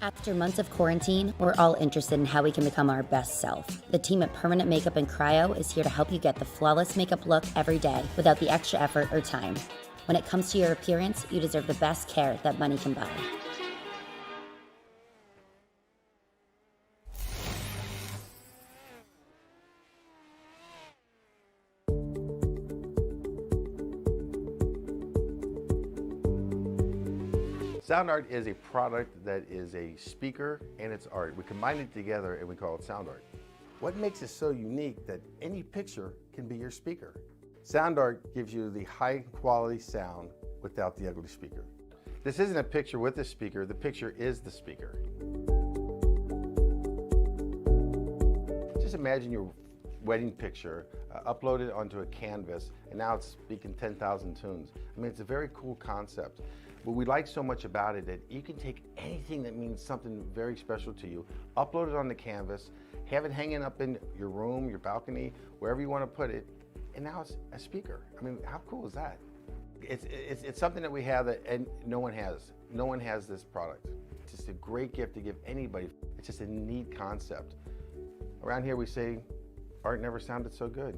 After months of quarantine, we're all interested in how we can become our best self. The team at Permanent Makeup and Cryo is here to help you get the flawless makeup look every day without the extra effort or time. When it comes to your appearance, you deserve the best care that money can buy. Sound art is a product that is a speaker and it's art. We combine it together and we call it sound art. What makes it so unique that any picture can be your speaker? Sound art gives you the high quality sound without the ugly speaker. This isn't a picture with a speaker, the picture is the speaker. Just imagine your wedding picture uploaded onto a canvas and now it's speaking 10,000 tunes. I mean, it's a very cool concept. What we like so much about it that you can take anything that means something very special to you, upload it on the canvas, have it hanging up in your room, your balcony, wherever you want to put it, and now it's a speaker. I mean, how cool is that? It's something that we have that and no one has. No one has this product. It's just a great gift to give anybody. It's just a neat concept. Around here we say, art never sounded so good.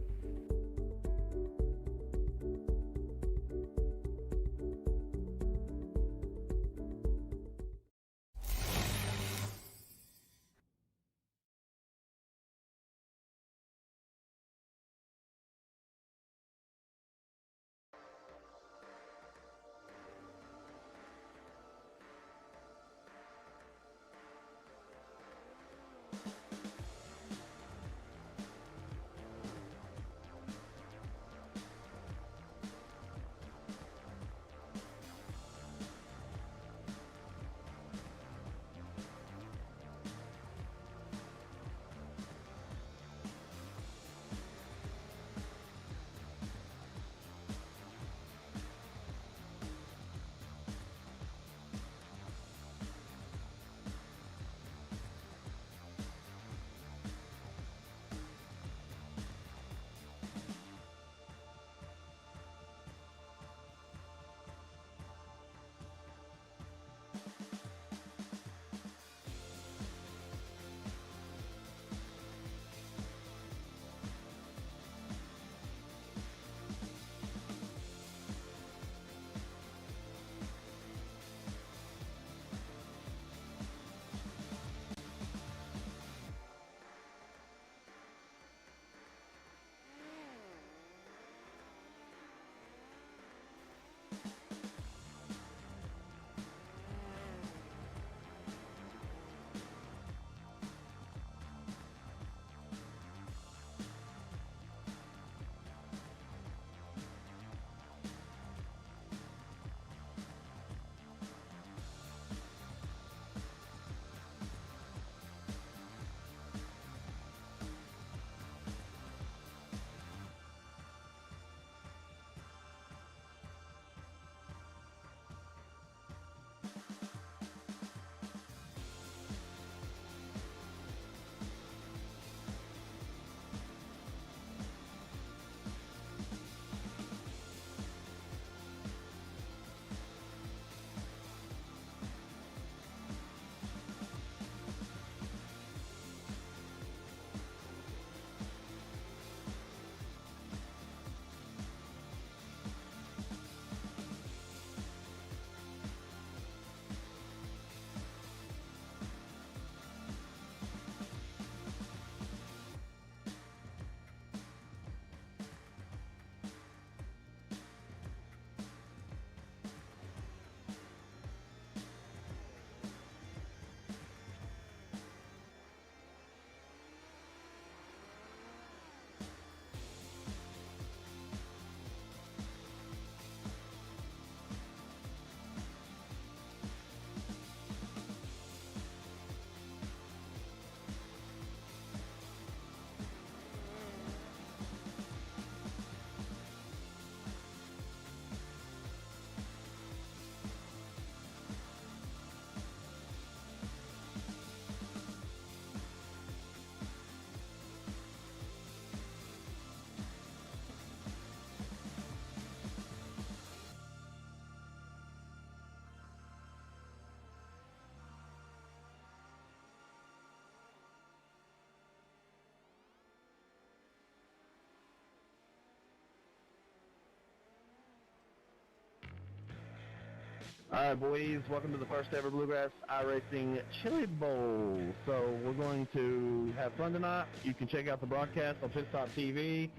All right, boys, welcome to the first ever Bluegrass iRacing Chili Bowl. So we're going to have fun tonight. You can check out the broadcast on PitStop TV.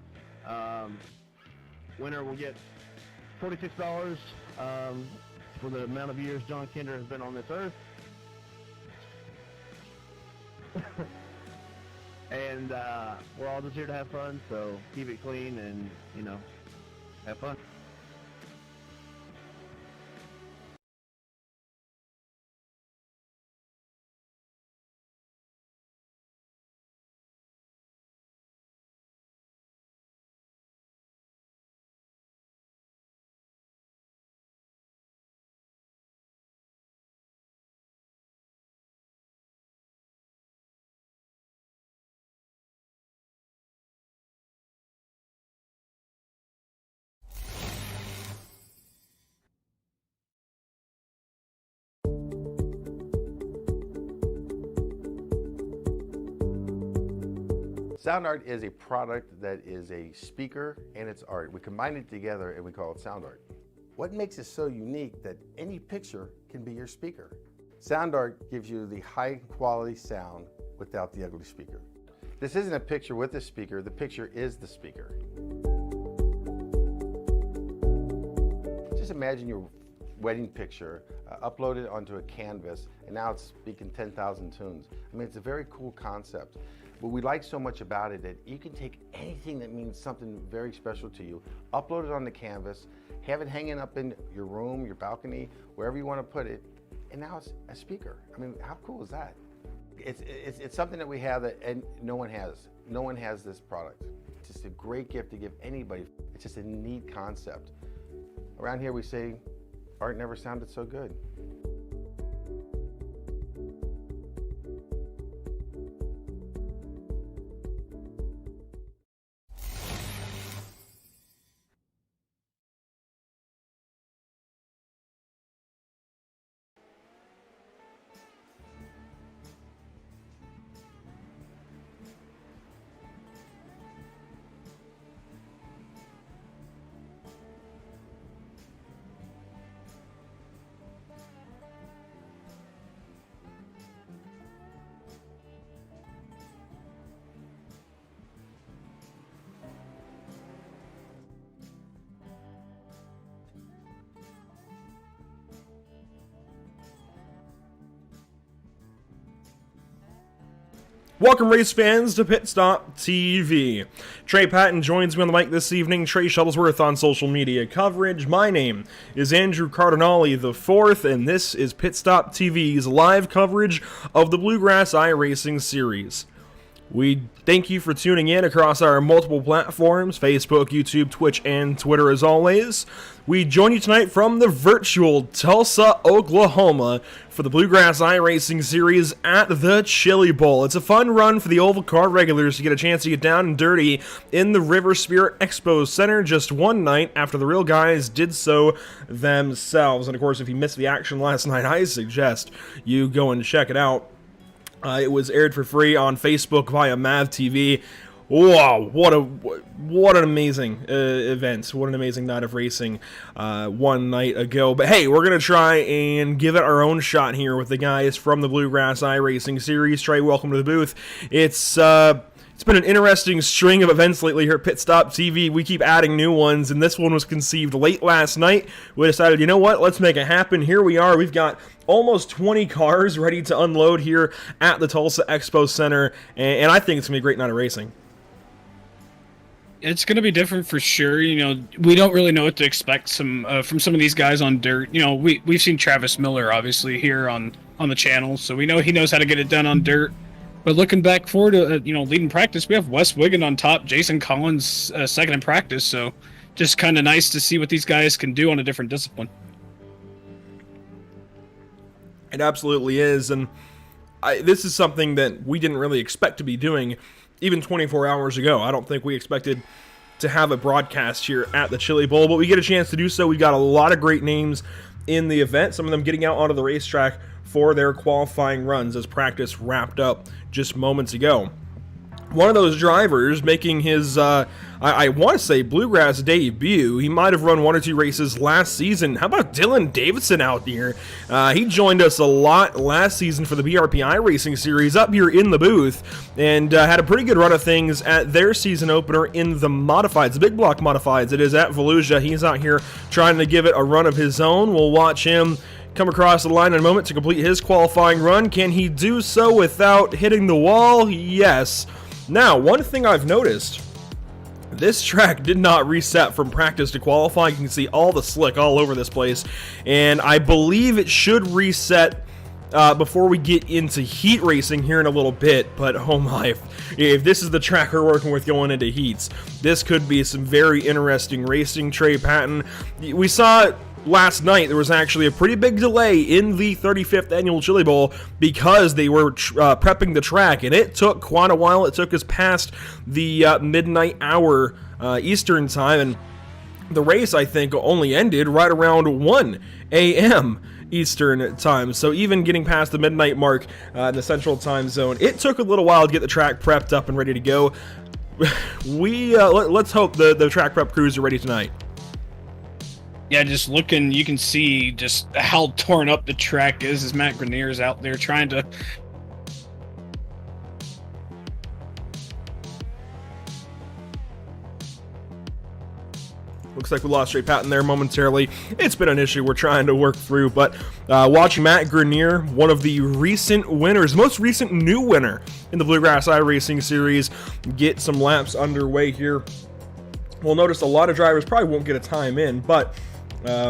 Winner will get $46 for the amount of years John Kinder has been on this earth. And we're all just here to have fun, so keep it clean and, you know, have fun. Sound Art is a product that is a speaker and it's art. We combine it together and we call it Sound Art. What makes it so unique that any picture can be your speaker? Sound Art gives you the high quality sound without the ugly speaker. This isn't a picture with a speaker, the picture is the speaker. Just imagine your wedding picture uploaded onto a canvas and now it's speaking 10,000 tunes. I mean, it's a very cool concept. What we like so much about it that you can take anything that means something very special to you, upload it on the canvas, have it hanging up in your room, your balcony, wherever you want to put it, and now it's a speaker. I mean, how cool is that? It's something that we have that and no one has. No one has this product. It's just a great gift to give anybody. It's just a neat concept. Around here we say, art never sounded so good. Welcome, race fans, to PitStop TV. Trey Patton joins me on the mic this evening. Trey Shuttlesworth on social media coverage. My name is Andrew Cardinale IV, and this is PitStop TV's live coverage of the Bluegrass iRacing series. We thank you for tuning in across our multiple platforms, Facebook, YouTube, Twitch, and Twitter as always. We join you tonight from the virtual Tulsa, Oklahoma for the Bluegrass iRacing series at the Chili Bowl. It's a fun run for the Oval Car regulars to get a chance to get down and dirty in the River Spirit Expo Center just one night after the real guys did so themselves. And of course, if you missed the action last night, I suggest you go and check it out. It was aired for free on Facebook via Mav TV. Wow, what an amazing event. What an amazing night of racing one night ago. But hey, we're going to try and give it our own shot here with the guys from the Bluegrass iRacing series. Trey, welcome to the booth. It's been an interesting string of events lately here at PitStop TV. We keep adding new ones, and this one was conceived late last night. We decided, you know what, let's make it happen. Here we are. We've got almost 20 cars ready to unload here at the Tulsa Expo Center, and I think it's going to be a great night of racing. It's going to be different for sure. You know, we don't really know what to expect from some of these guys on dirt. You know, we've seen Travis Miller, obviously, here on the channel, so we know he knows how to get it done on dirt. But looking back forward to, leading practice, we have Wes Wiggin on top, Jason Collins second in practice, so just kind of nice to see what these guys can do on a different discipline. It absolutely is, and this is something that we didn't really expect to be doing even 24 hours ago. I don't think we expected to have a broadcast here at the Chili Bowl, but we get a chance to do so. We've got a lot of great names in the event, some of them getting out onto the racetrack for their qualifying runs as practice wrapped up just moments ago. one of those drivers making his, I want to say, Bluegrass debut. He might have run 1 or 2 races last season. How about Dylan Davidson out here? He joined us a lot last season for the BRP iRacing series up here in the booth, and had a pretty good run of things at their season opener in the Modifieds, the Big Block Modifieds. It is at Volusia. He's out here trying to give it a run of his own. We'll watch him come across the line in a moment to complete his qualifying run. Can he do so without hitting the wall? Yes. Now, one thing I've noticed, this track did not reset from practice to qualifying. You can see all the slick all over this place, and I believe it should reset before we get into heat racing here in a little bit. But oh my, if this is the track we're working with going into heats, this could be some very interesting racing. Trey Patton, we saw last night there was actually a pretty big delay in the 35th annual Chili Bowl because they were prepping the track, and it took quite a while. It took us past the midnight hour Eastern time, and the race, I think, only ended right around 1 a.m. Eastern time. So even getting past the midnight mark in the Central Time Zone, it took a little while to get the track prepped up and ready to go. Let's hope the track prep crews are ready tonight. Yeah, just looking, you can see just how torn up the track is as Matt Grenier's out there trying to... Looks like we lost Trey Patton there momentarily. It's been an issue we're trying to work through, but watching Matt Grenier, one of the recent winners, most recent new winner in the Bluegrass iRacing series, get some laps underway here. We'll notice a lot of drivers probably won't get a time in, but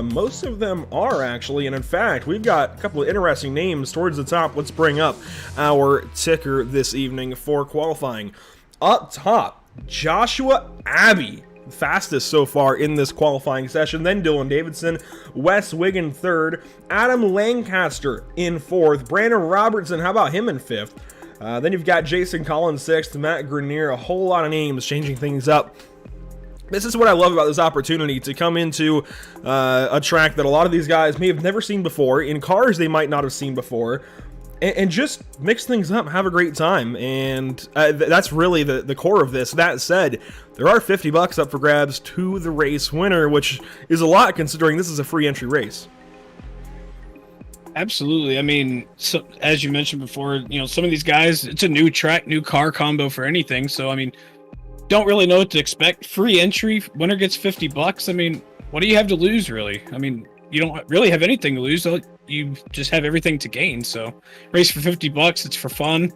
most of them are actually, and in fact, we've got a couple of interesting names towards the top. Let's bring up our ticker this evening for qualifying. Up top, Joshua Abbey, fastest so far in this qualifying session. Then Dylan Davidson, Wes Wiggin third, Adam Lancaster in fourth, Brandon Robertson, how about him in fifth? Then you've got Jason Collins sixth, Matt Grenier, a whole lot of names changing things up. This is what I love about this opportunity to come into a track that a lot of these guys may have never seen before, in cars they might not have seen before, and just mix things up, have a great time. And that's really the core of this. That said, there are $50 up for grabs to the race winner, which is a lot considering this is a free entry race. Absolutely. I mean, so, as you mentioned before, you know, some of these guys, it's a new track, new car combo for anything. So, I mean, don't really know what to expect. Free entry, winner gets $50. I mean, what do you have to lose, really? I mean, you don't really have anything to lose. You just have everything to gain. So, race for $50, it's for fun.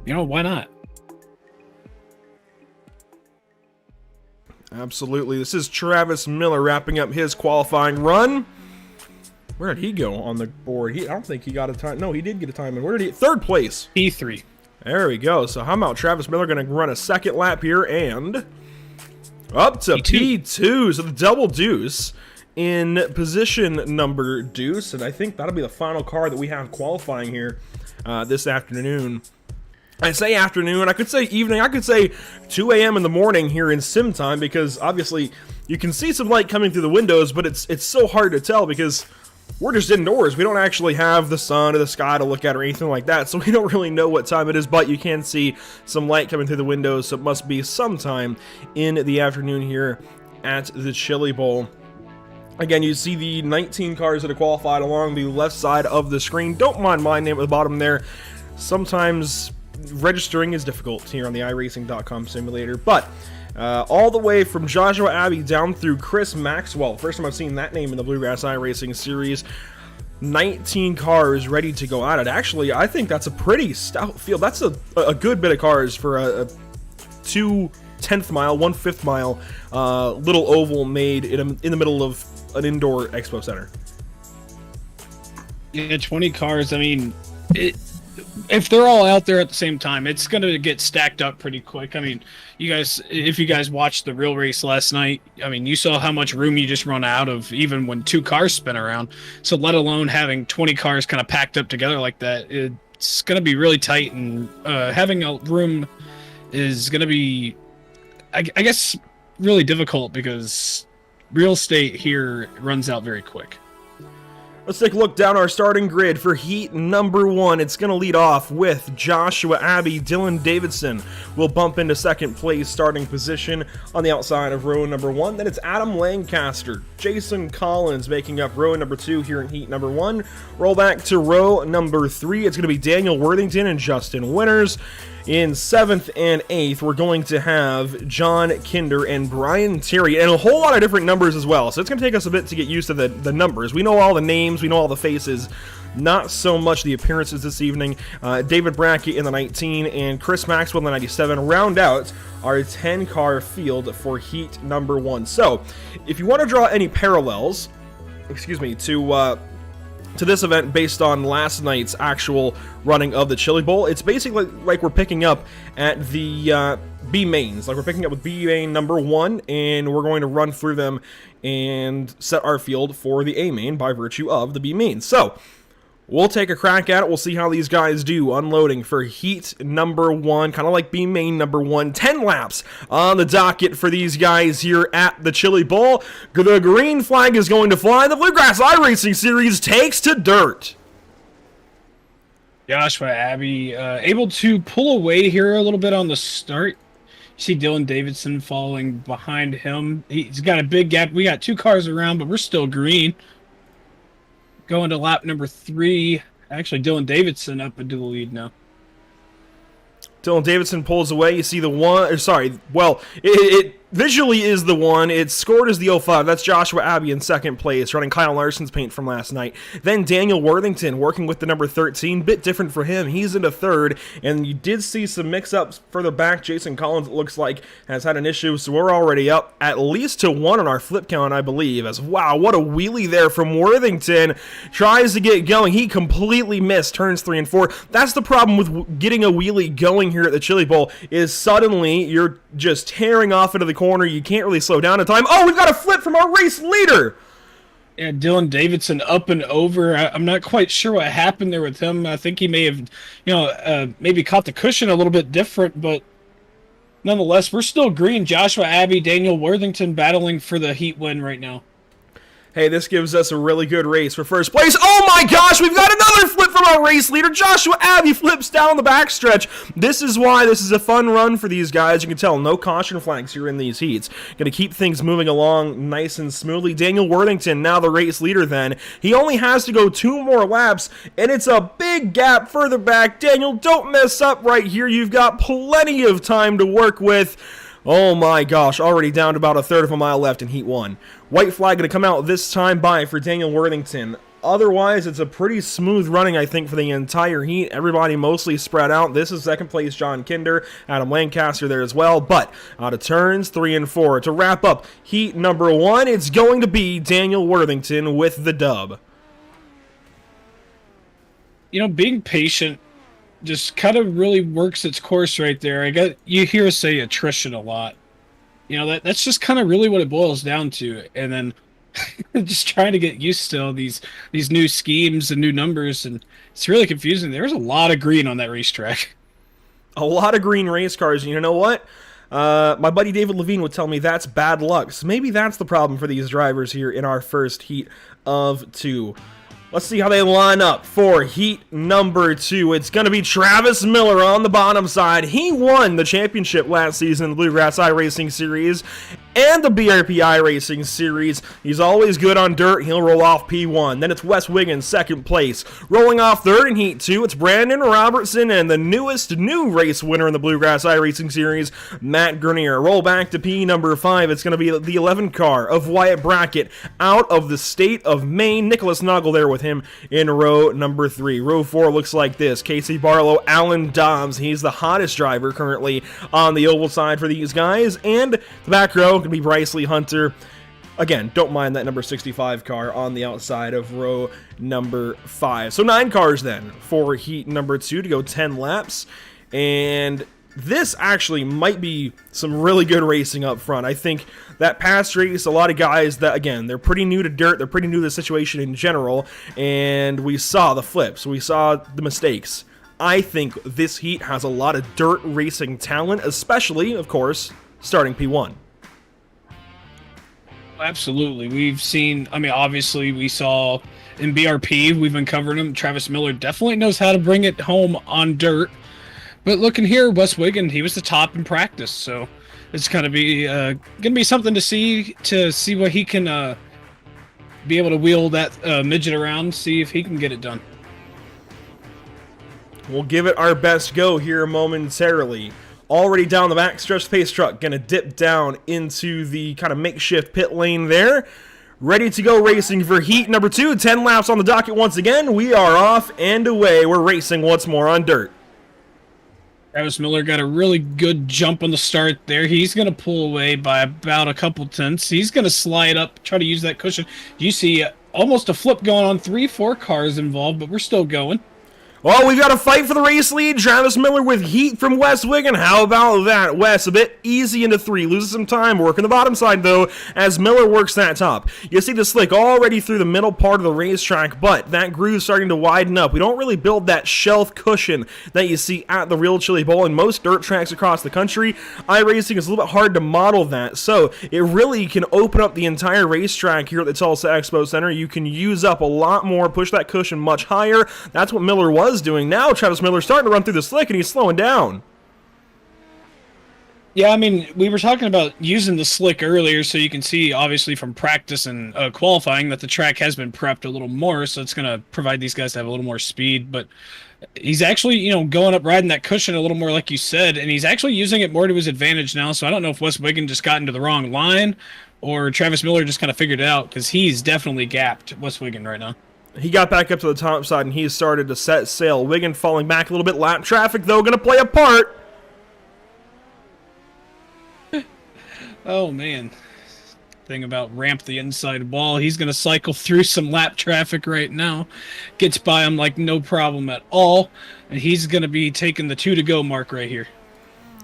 You know, why not? Absolutely. This is Travis Miller wrapping up his qualifying run. Where did he go on the board? I don't think he got a time. No, he did get a time in. Where did he? Third place. P3. There we go. So how about Travis Miller going to run a second lap here and up to P2. So the double deuce in position number deuce. And I think that'll be the final car that we have qualifying here this afternoon. I say afternoon, I could say evening, I could say 2 a.m. in the morning here in sim time, because obviously you can see some light coming through the windows, but it's so hard to tell because we're just indoors. We don't actually have the sun or the sky to look at or anything like that, so we don't really know what time it is, but you can see some light coming through the windows, so it must be sometime in the afternoon here at the Chili Bowl. Again, you see the 19 cars that are qualified along the left side of the screen. Don't mind my name at the bottom there. Sometimes registering is difficult here on the iRacing.com simulator, but all the way from Joshua Abbey down through Chris Maxwell. First time I've seen that name in the Bluegrass iRacing series. 19 cars ready to go at it. Actually, I think that's a pretty stout field. That's a good bit of cars for a 2/10 mile, 1/5 mile little oval made in the middle of an indoor expo center. Yeah, 20 cars. I mean, if they're all out there at the same time, it's going to get stacked up pretty quick. I mean, if you guys watched the real race last night, I mean, you saw how much room you just run out of even when 2 cars spin around. So let alone having 20 cars kind of packed up together like that, it's going to be really tight, and having a room is going to be, I guess, really difficult because real estate here runs out very quick. Let's take a look down our starting grid for heat number 1. It's going to lead off with Joshua Abbey. Dylan Davidson will bump into second place starting position on the outside of row number 1. Then it's Adam Lancaster, Jason Collins making up row number 2 here in heat number 1. Roll back to row number 3. It's going to be Daniel Worthington and Justin Winters. In 7th and 8th, we're going to have John Kinder and Brian Terry, and a whole lot of different numbers as well. So it's going to take us a bit to get used to the numbers. We know all the names, we know all the faces, not so much the appearances this evening. David Brackett in the 19 and Chris Maxwell in the 97 round out our 10-car field for heat number 1. So if you want to draw any parallels, to this event based on last night's actual running of the Chili Bowl, it's basically like we're picking up at the B mains, like we're picking up with B main number 1, and we're going to run through them and set our field for the A main by virtue of the B main. So we'll take a crack at it. We'll see how these guys do unloading for heat number 1, kind of like B main number 1. 10 laps on the docket for these guys here at the Chili Bowl. The green flag is going to fly. The Bluegrass iRacing Series takes to dirt. Joshua Abbey able to pull away here a little bit on the start. You see Dylan Davidson falling behind him. He's got a big gap. We got 2 cars around, but we're still green. Going to lap number 3. Actually, Dylan Davidson up into the lead now. Dylan Davidson pulls away. You see the one, it visually is the one. It's scored as the 05. That's Joshua Abbey in second place, running Kyle Larson's paint from last night. Then Daniel Worthington working with the number 13. Bit different for him. He's into third, and you did see some mix-ups further back. Jason Collins, it looks like, has had an issue, so we're already up at least to 1 on our flip count, I believe. As wow, what a wheelie there from Worthington. Tries to get going. He completely missed turns 3 and 4. That's the problem with getting a wheelie going here at the Chili Bowl, is suddenly you're just tearing off into the corner. You can't really slow down in time. Oh, we've got a flip from our race leader. Yeah, Dylan Davidson up and over. I'm not quite sure what happened there with him. I think he may have, maybe caught the cushion a little bit different, but nonetheless, we're still green. Joshua Abbey, Daniel Worthington battling for the heat win right now. Hey, this gives us a really good race for first place. Oh my gosh, we've got another flip from our race leader. Joshua Abbey flips down the backstretch. This is why this is a fun run for these guys. You can tell no caution flags here in these heats. Going to keep things moving along nice and smoothly. Daniel Worthington, now the race leader then. He only has to go 2 more laps, and it's a big gap further back. Daniel, don't mess up right here. You've got plenty of time to work with. Oh my gosh, already down to about a third of a mile left in heat 1. White flag going to come out this time by for Daniel Worthington. Otherwise, it's a pretty smooth running, I think, for the entire heat. Everybody mostly spread out. This is second place John Kinder, Adam Lancaster there as well. But out of turns 3 and 4. To wrap up heat number 1, it's going to be Daniel Worthington with the dub. You know, being patient just kind of really works its course right there. You hear us say attrition a lot. You know, that's just kind of really what it boils down to. And then just trying to get used to all these new schemes and new numbers, and it's really confusing. There's a lot of green on that racetrack. A lot of green race cars. You know what? My buddy David Levine would tell me that's bad luck. So maybe that's the problem for these drivers here in our first heat of 2. Let's see how they line up for heat number 2. It's going to be Travis Miller on the bottom side. He won the championship last season in the Bluegrass iRacing Series and the BRP iRacing Series. He's always good on dirt. He'll roll off P1. Then it's Wes Wiggins, second place. Rolling off third in heat 2, it's Brandon Robertson and the new race winner in the Bluegrass iRacing Series, Matt Grenier. Roll back to P number 5. It's going to be the 11 car of Wyatt Brackett out of the state of Maine. Nicholas Noggle there with him in row number 3. Row 4 looks like this. Casey Barlow, Alan Dobbs. He's the hottest driver currently on the oval side for these guys. And the back row can be Bryce Lee Hunter. Again, don't mind that number 65 car on the outside of row number 5. So 9 cars then for heat number 2 to go 10 laps. And this actually might be some really good racing up front. I think that past race, a lot of guys that, again, they're pretty new to dirt, they're pretty new to the situation in general, and we saw the flips, we saw the mistakes. I think this heat has a lot of dirt racing talent, especially, of course, starting P1. Absolutely. We've seen, I mean, obviously we saw in BRP, we've been covering him. Travis Miller definitely knows how to bring it home on dirt. But looking here, Wes Wiggin, he was the top in practice, so it's gonna be something to see what he can be able to wheel that midget around, see if he can get it done. We'll give it our best go here momentarily. Already down the back stretch, pace truck gonna dip down into the kind of makeshift pit lane there. Ready to go racing for heat number 2. 10 laps on the docket once again. We are off and away. We're racing once more on dirt. Travis Miller got a really good jump on the start there. He's going to pull away by about a couple tenths. He's going to slide up, try to use that cushion. You see almost a flip going on, 3-4 cars involved, but we're still going. Well, we've got a fight for the race lead. Travis Miller with heat from Wes Wiggin. How about that? Wes a bit easy into 3. Loses some time working the bottom side, though, as Miller works that top. You see the slick already through the middle part of the racetrack, but that groove's starting to widen up. We don't really build that shelf cushion that you see at the real Chili Bowl and most dirt tracks across the country. iRacing is a little bit hard to model that, so it really can open up the entire racetrack here at the Tulsa Expo Center. You can use up a lot more, push that cushion much higher. That's what Miller was doing. Now Travis Miller's starting to run through the slick and he's slowing down. Yeah, I mean, we were talking about using the slick earlier, so you can see, obviously, from practice and qualifying that the track has been prepped a little more, so it's going to provide these guys to have a little more speed, but he's actually, going up, riding that cushion a little more, like you said, and he's actually using it more to his advantage now, so I don't know if Wes Wiggin just got into the wrong line, or Travis Miller just kind of figured it out, because he's definitely gapped Wes Wiggin right now. He got back up to the top side and he started to set sail. Wiggin falling back a little bit. Lap traffic, though, going to play a part. Oh, man. Thing about ramp the inside wall. He's going to cycle through some lap traffic right now. Gets by him like no problem at all. And he's going to be taking the 2 to go mark right here.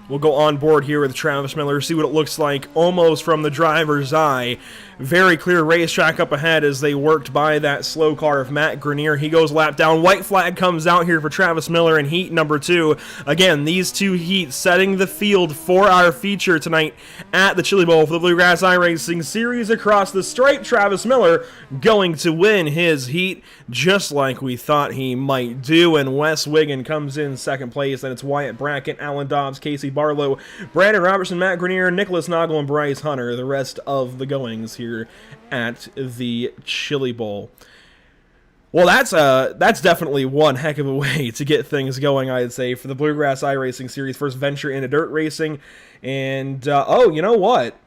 We'll go on board here with Travis Miller, see what it looks like almost from the driver's eye. Very clear racetrack up ahead as they worked by that slow car of Matt Grenier. He goes lap down. White flag comes out here for Travis Miller in heat number 2. Again, these 2 heats setting the field for our feature tonight at the Chili Bowl for the Bluegrass iRacing Series across the stripe. Travis Miller going to win his heat just like we thought he might do. And Wes Wiggin comes in second place. And it's Wyatt Brackett, Alan Dobbs, Casey Barlow, Brandon Robertson, Matt Grenier, Nicholas Noggle, and Bryce Hunter. The rest of the goings here at the Chili Bowl. Well, that's definitely one heck of a way to get things going, I'd say, for the Bluegrass iRacing Series, first venture into dirt racing. And, oh, you know what?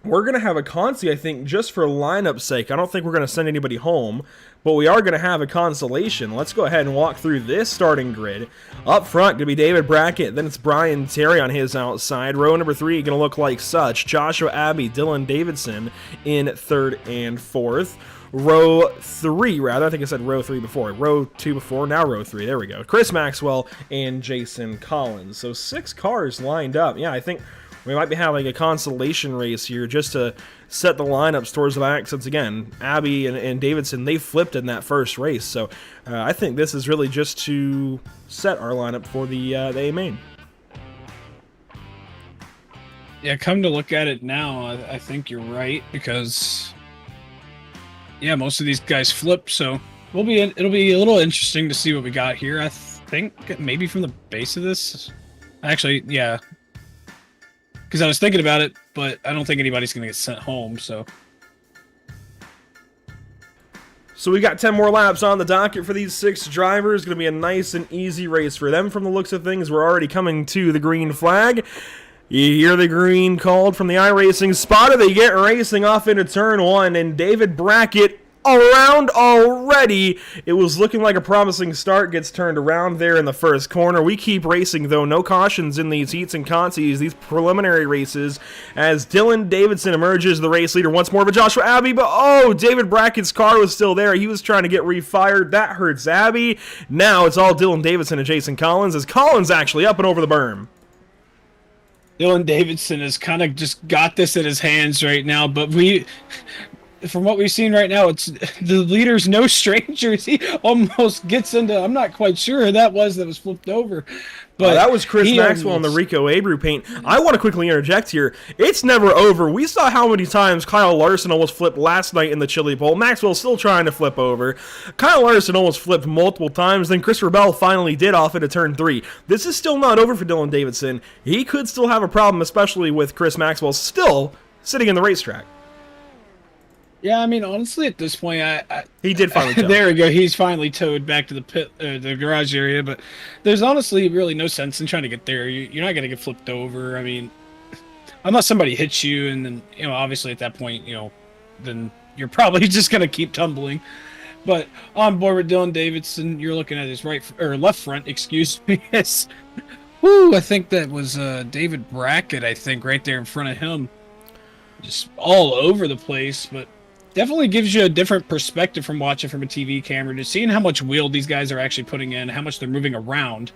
We're going to have a consi, I think, just for lineup's sake. I don't think we're going to send anybody home, but we are going to have a consolation. Let's go ahead and walk through this starting grid. Up front, going to be David Brackett. Then it's Brian Terry on his outside. Row number 3 going to look like such. Joshua Abbey, Dylan Davidson in 3rd and 4th. Row 3, rather. I think I said row 3 before. Row 2 before, now row 3. There we go. Chris Maxwell and Jason Collins. So 6 cars lined up. Yeah, I think we might be having a consolation race here just to set the lineups towards the back. Since, again, Abbey and Davidson, they flipped in that first race. So I think this is really just to set our lineup for the A main. Yeah, come to look at it now, I think you're right, because, yeah, most of these guys flip, so it'll be a little interesting to see what we got here. I think maybe from the base of this. Actually, yeah. Because I was thinking about it, but I don't think anybody's going to get sent home, so. So we got 10 more laps on the docket for these 6 drivers. Going to be a nice and easy race for them from the looks of things. We're already coming to the green flag. You hear the green called from the iRacing spotter. They get racing off into turn 1, and David Brackett around already. It was looking like a promising start. Gets turned around there in the first corner. We keep racing, though. No cautions in these heats and consies, these preliminary races, as Dylan Davidson emerges the race leader once more. But Joshua Abbey, but oh, David Brackett's car was still there. He was trying to get refired. That hurts Abbey. Now it's all Dylan Davidson and Jason Collins, as Collins actually up and over the berm. Dylan Davidson has kind of just got this in his hands right now, but from what we've seen right now, it's the leader's no stranger. He almost gets into. I'm not quite sure who that was flipped over. But that was Chris Maxwell in the Rico Abreu paint. I want to quickly interject here. It's never over. We saw how many times Kyle Larson almost flipped last night in the Chili Bowl. Maxwell's still trying to flip over. Kyle Larson almost flipped multiple times. Then Christopher Bell finally did off into turn 3. This is still not over for Dylan Davidson. He could still have a problem, especially with Chris Maxwell still sitting in the racetrack. Yeah, I mean, honestly, at this point, he did finally tow. There we go. He's finally towed back to the pit, the garage area. But there's honestly really no sense in trying to get there. You're not going to get flipped over. I mean, unless somebody hits you, and then obviously at that point, then you're probably just going to keep tumbling. But on board with Dylan Davidson, you're looking at his left front. Excuse me. Yes. Woo! I think that was David Brackett. I think right there in front of him, just all over the place, but. Definitely gives you a different perspective from watching from a TV camera, just seeing how much wheel these guys are actually putting in, how much they're moving around.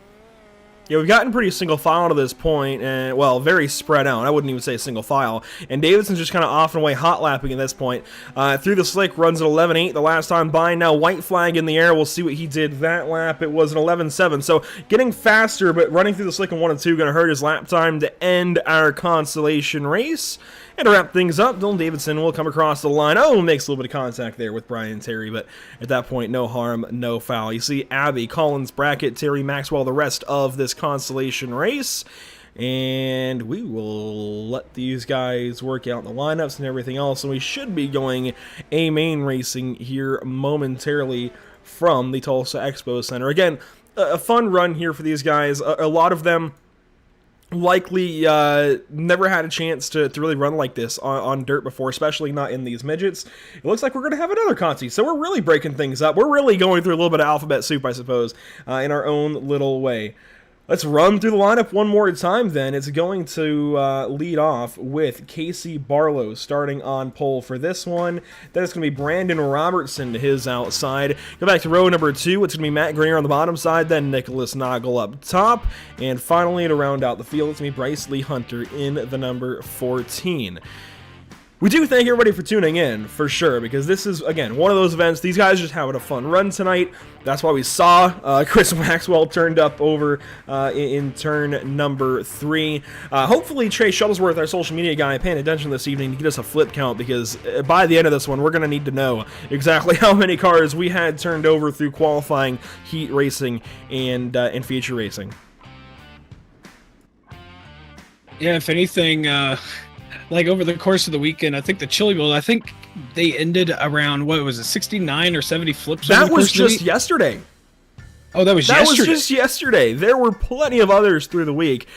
Yeah, we've gotten pretty single file to this point, and well, very spread out. I wouldn't even say single file. And Davidson's just kind of off and away hot lapping at this point. Through the slick, runs at 11.8 the last time by. Now white flag in the air. We'll see what he did that lap. It was an 11.7. So getting faster, but running through the slick in 1 and 2 going to hurt his lap time to end our consolation race. And to wrap things up, Dylan Davidson will come across the line. Oh, makes a little bit of contact there with Brian Terry, but at that point, no harm, no foul. You see Abby, Collins, Brackett, Terry, Maxwell, the rest of this consolation race. And we will let these guys work out the lineups and everything else. And we should be going A-Main racing here momentarily from the Tulsa Expo Center. Again, a fun run here for these guys. A lot of them likely never had a chance to really run like this on dirt before, especially not in these midgets. It looks like we're going to have another conti, so we're really breaking things up. We're really going through a little bit of alphabet soup, I suppose, in our own little way. Let's run through the lineup one more time then. It's going to lead off with Casey Barlow starting on pole for this one. Then it's going to be Brandon Robertson to his outside. Go back to row number 2. It's going to be Matt Grenier on the bottom side, then Nicholas Noggle up top. And finally, to round out the field, it's going to be Bryce Lee Hunter in the number 14. We do thank everybody for tuning in, for sure, because this is, again, one of those events. These guys are just having a fun run tonight. That's why we saw Chris Maxwell turned up over in turn number 3. Hopefully, Trey Shuttlesworth, our social media guy, paying attention this evening to get us a flip count, because by the end of this one, we're going to need to know exactly how many cars we had turned over through qualifying, heat racing, and feature racing. Yeah, if anything... like over the course of the weekend, I think the Chili Bowl, I think they ended around, what was it, 69 or 70 flips? That was just yesterday. Oh, that was yesterday? That was just yesterday. There were plenty of others through the week.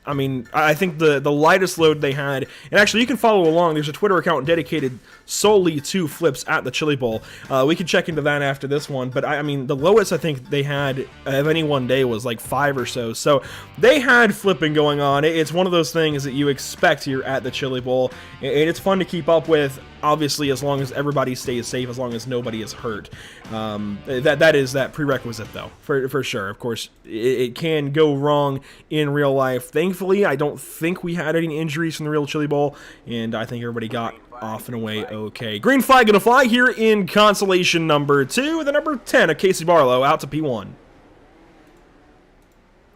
I mean, I think the lightest load they had, and actually you can follow along, there's a Twitter account dedicated solely to flips at the Chili Bowl. We can check into that after this one, but I mean, the lowest I think they had of any one day was like 5 or so. So they had flipping going on. It's one of those things that you expect here at the Chili Bowl, and it's fun to keep up with, obviously, as long as everybody stays safe, as long as nobody is hurt. That is that prerequisite, though, for sure. Of course, it can go wrong in real life. Thankfully, I don't think we had any injuries from the real Chili Bowl, and I think everybody got off and away okay. Green flag gonna fly here in consolation number 2, the number 10 of Casey Barlow out to P1.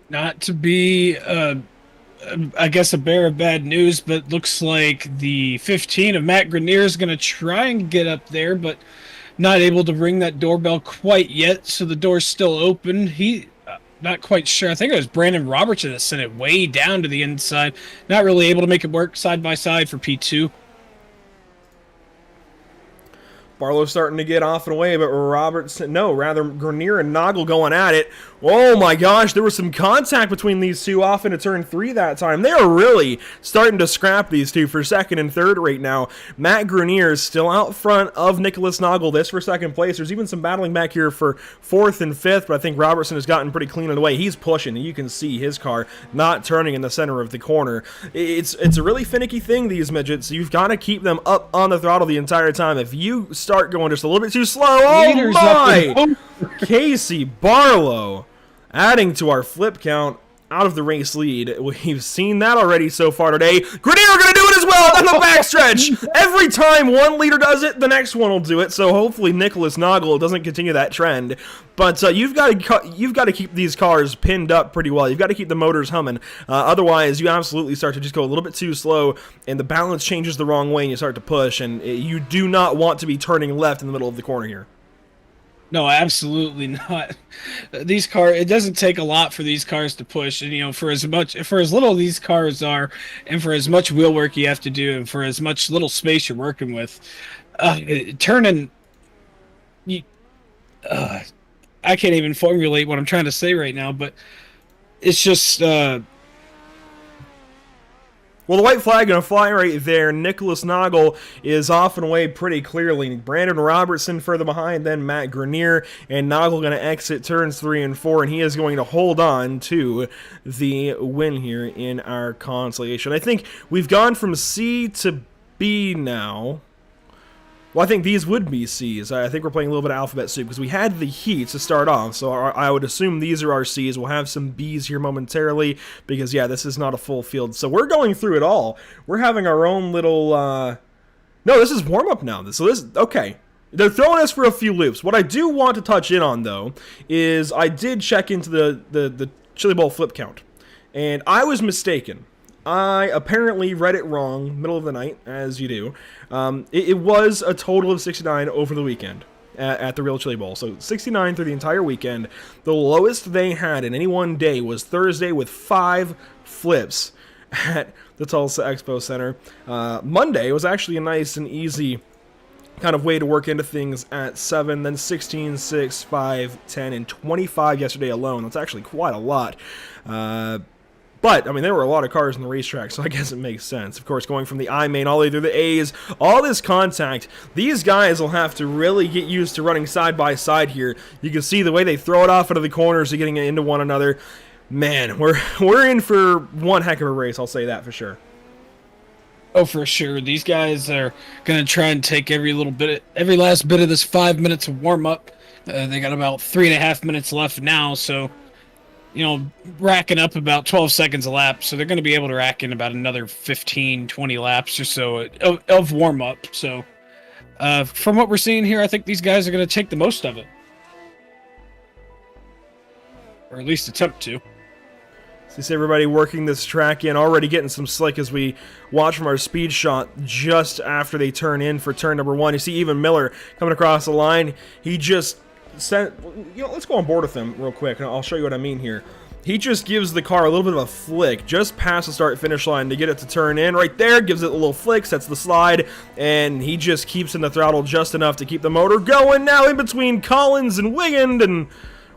Not to be, I guess, a bearer of bad news, but looks like the 15 of Matt Grenier is going to try and get up there, but not able to ring that doorbell quite yet, so the door's still open. He, not quite sure. I think it was Brandon Robertson that sent it way down to the inside. Not really able to make it work side by side for P2. Barlow's starting to get off and away, but Robertson, no, rather Grenier and Noggle going at it. Oh my gosh, there was some contact between these two off into turn 3 that time. They are really starting to scrap these two for second and third right now. Matt Grenier is still out front of Nicholas Noggle, this for second place. There's even some battling back here for 4th and 5th, but I think Robertson has gotten pretty clean of the way. He's pushing, and you can see his car not turning in the center of the corner. It's a really finicky thing, these midgets. You've got to keep them up on the throttle the entire time. If you start going just a little bit too slow, oh my! Casey Barlow adding to our flip count out of the race lead. We've seen that already so far today. Grenier going to do it as well on the backstretch. Every time one leader does it, the next one will do it. So hopefully Nicholas Noggle doesn't continue that trend. But you've got to keep these cars pinned up pretty well. You've got to keep the motors humming. Otherwise, you absolutely start to just go a little bit too slow, and the balance changes the wrong way, and you start to push. And you do not want to be turning left in the middle of the corner here. No, absolutely not. These cars, it doesn't take a lot for these cars to push, and for as little these cars are, and for as much wheel work you have to do, and for as much little space you're working with, turning, I can't even formulate what I'm trying to say right now, but it's just. Well, the white flag going to fly right there. Nicholas Noggle is off and away pretty clearly. Brandon Robertson further behind, then Matt Grenier, and Noggle going to exit turns 3 and 4, and he is going to hold on to the win here in our consolation. I think we've gone from C to B now. Well, I think these would be C's. I think we're playing a little bit of alphabet soup because we had the heats to start off, so I would assume these are our C's. We'll have some B's here momentarily because, yeah, this is not a full field. So we're going through it all. We're having our own little... No, this is warm-up now. So this... Okay. They're throwing us for a few loops. What I do want to touch in on, though, is I did check into the Chili Bowl flip count, and I was mistaken. I apparently read it wrong, middle of the night, as you do. It was a total of 69 over the weekend at the Real Chili Bowl. So 69 through the entire weekend. The lowest they had in any one day was Thursday with 5 flips at the Tulsa Expo Center. Monday was actually a nice and easy kind of way to work into things at 7, then 16, 6, 5, 10, and 25 yesterday alone. That's actually quite a lot. But, I mean, there were a lot of cars in the racetrack, so I guess it makes sense. Of course, going from the I main all the way through the A's, all this contact, these guys will have to really get used to running side by side here. You can see the way they throw it off into the corners and getting it into one another. Man, we're in for one heck of a race, I'll say that for sure. Oh, for sure. These guys are going to try and take every last bit of this 5 minutes of warm-up. They got about 3.5 minutes left now, so... racking up about 12 seconds a lap, so they're going to be able to rack in about another 15, 20 laps or so of warm-up. So, from what we're seeing here, I think these guys are going to take the most of it. Or at least attempt to. So you see everybody working this track in, already getting some slick as we watch from our speed shot just after they turn in for turn number 1. You see even Miller coming across the line. He just... let's go on board with him real quick, and I'll show you what I mean here. He just gives the car a little bit of a flick just past the start-finish line to get it to turn in. Right there, gives it a little flick, sets the slide, and he just keeps in the throttle just enough to keep the motor going now in between Collins and Wigand, and,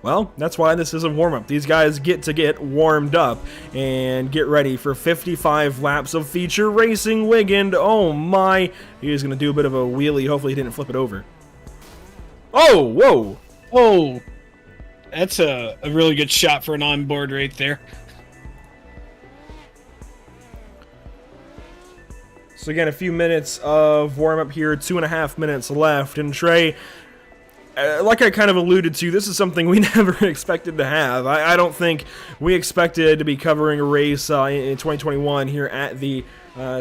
well, that's why this is a warm-up. These guys get to get warmed up and get ready for 55 laps of feature racing. Wigand, oh my, he is going to do a bit of a wheelie. Hopefully he didn't flip it over. Oh, whoa. Oh, that's a really good shot for an onboard right there. So again, a few minutes of warm-up here, 2.5 minutes left. And Trey, like I kind of alluded to, this is something we never expected to have. I don't think we expected to be covering a race in 2021 here at the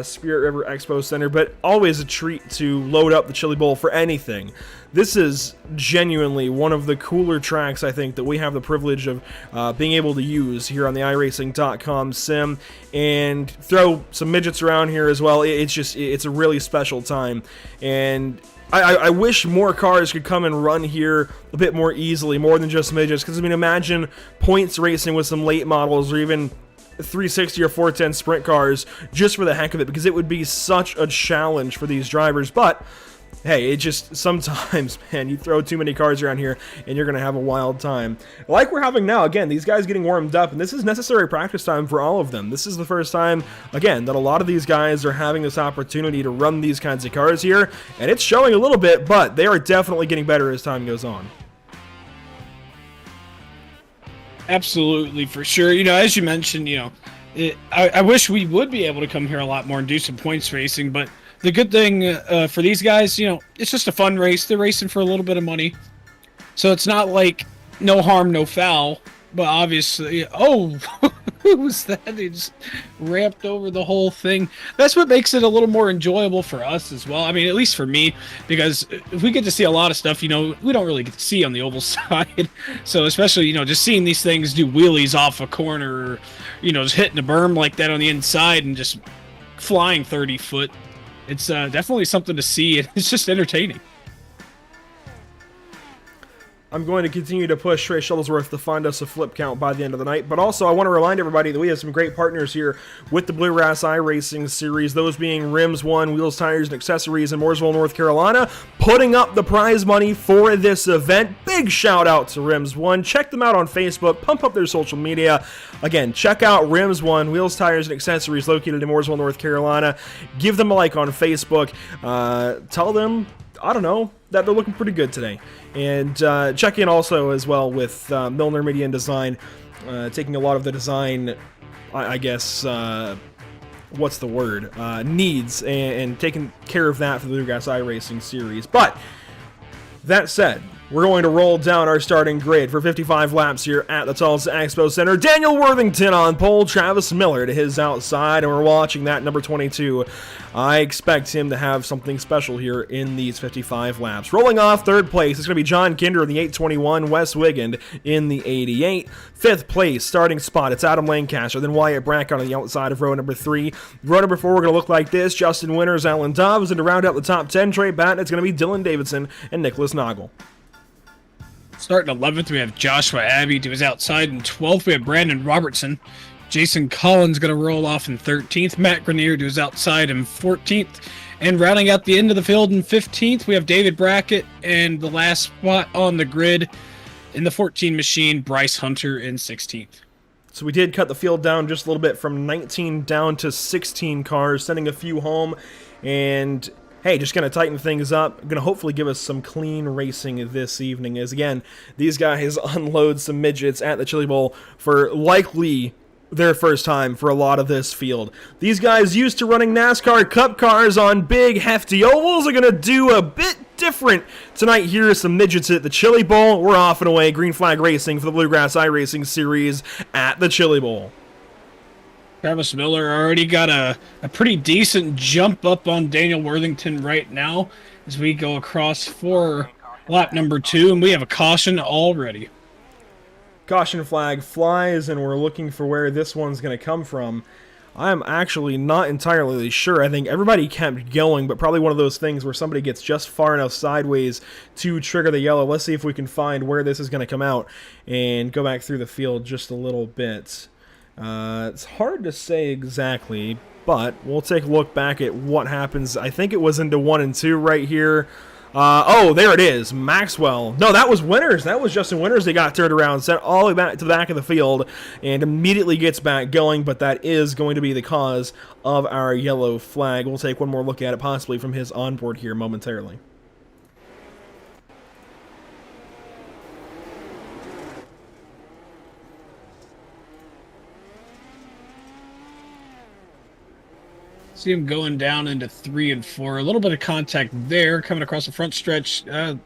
Spirit River Expo Center, but always a treat to load up the Chili Bowl for anything. This is genuinely one of the cooler tracks, I think, that we have the privilege of being able to use here on the iRacing.com sim, and throw some midgets around here as well. It's a really special time, and I wish more cars could come and run here a bit more easily, more than just midgets, because, I mean, imagine points racing with some late models, or even 360 or 410 sprint cars, just for the heck of it, because it would be such a challenge for these drivers. But hey, it just, sometimes, man, you throw too many cars around here and you're going to have a wild time. Like we're having now. Again, these guys getting warmed up, and this is necessary practice time for all of them. This is the first time, again, that a lot of these guys are having this opportunity to run these kinds of cars here, and it's showing a little bit, but they are definitely getting better as time goes on. Absolutely, for sure. As you mentioned, I wish we would be able to come here a lot more and do some points racing, but the good thing for these guys, it's just a fun race. They're racing for a little bit of money. So it's not like no harm, no foul, but obviously, Who was that? He just ramped over the whole thing. That's what makes it a little more enjoyable for us as well. I mean, at least for me, because we get to see a lot of stuff, we don't really get to see on the oval side. So especially, just seeing these things do wheelies off a corner, or, just hitting a berm like that on the inside and just flying 30 foot. It's definitely something to see, and it's just entertaining. I'm going to continue to push Trey Shuttlesworth to find us a flip count by the end of the night, but also I want to remind everybody that we have some great partners here with the Bluegrass iRacing series, those being Rims One, Wheels, Tires, and Accessories in Mooresville, North Carolina, putting up the prize money for this event. Big shout out to Rims One. Check them out on Facebook, pump up their social media. Again, check out Rims One, Wheels, Tires, and Accessories located in Mooresville, North Carolina. Give them a like on Facebook. Tell them, I don't know, that they're looking pretty good today. And check in also as well with Milner Media and Design, taking a lot of the design, I guess, what's the word, needs, and taking care of that for the Bluegrass iRacing series. But that said, we're going to roll down our starting grid for 55 laps here at the Tulsa Expo Center. Daniel Worthington on pole, Travis Miller to his outside, and we're watching that number 22. I expect him to have something special here in these 55 laps. Rolling off third place, it's going to be John Kinder in the 821, Wes Wigand in the 88. Fifth place, starting spot, it's Adam Lancaster, then Wyatt Brackett on the outside of row number 3. Row number 4, we're going to look like this: Justin Winters, Alan Dobbs, and to round out the top 10, Trey Batten, it's going to be Dylan Davidson and Nicholas Noggle. Starting 11th, we have Joshua Abbey to his outside. In 12th, we have Brandon Robertson. Jason Collins going to roll off in 13th. Matt Grenier to his outside in 14th. And rounding out the end of the field in 15th, we have David Brackett. And the last spot on the grid in the 14 machine, Bryce Hunter in 16th. So we did cut the field down just a little bit from 19 down to 16 cars, sending a few home. And hey, just going to tighten things up. Going to hopefully give us some clean racing this evening, as again, these guys unload some midgets at the Chili Bowl for likely their first time for a lot of this field. These guys used to running NASCAR Cup cars on big, hefty ovals are going to do a bit different tonight. Here are some midgets at the Chili Bowl. We're off and away. Green Flag Racing for the Bluegrass iRacing series at the Chili Bowl. Travis Miller already got a pretty decent jump up on Daniel Worthington right now as we go across for lap number 2, and we have a caution already. Caution flag flies, and we're looking for where this one's going to come from. I'm actually not entirely sure. I think everybody kept going, but probably one of those things where somebody gets just far enough sideways to trigger the yellow. Let's see if we can find where this is going to come out and go back through the field just a little bit. It's hard to say exactly, but we'll take a look back at what happens. I think it was into 1 and 2 right here. Oh, there it is. Maxwell. No, that was Winters. That was Justin Winters. They got turned around, sent all the way back to the back of the field, and immediately gets back going, but that is going to be the cause of our yellow flag. We'll take one more look at it, possibly from his onboard here momentarily. See him going down into 3 and 4. A little bit of contact there coming across the front stretch. Not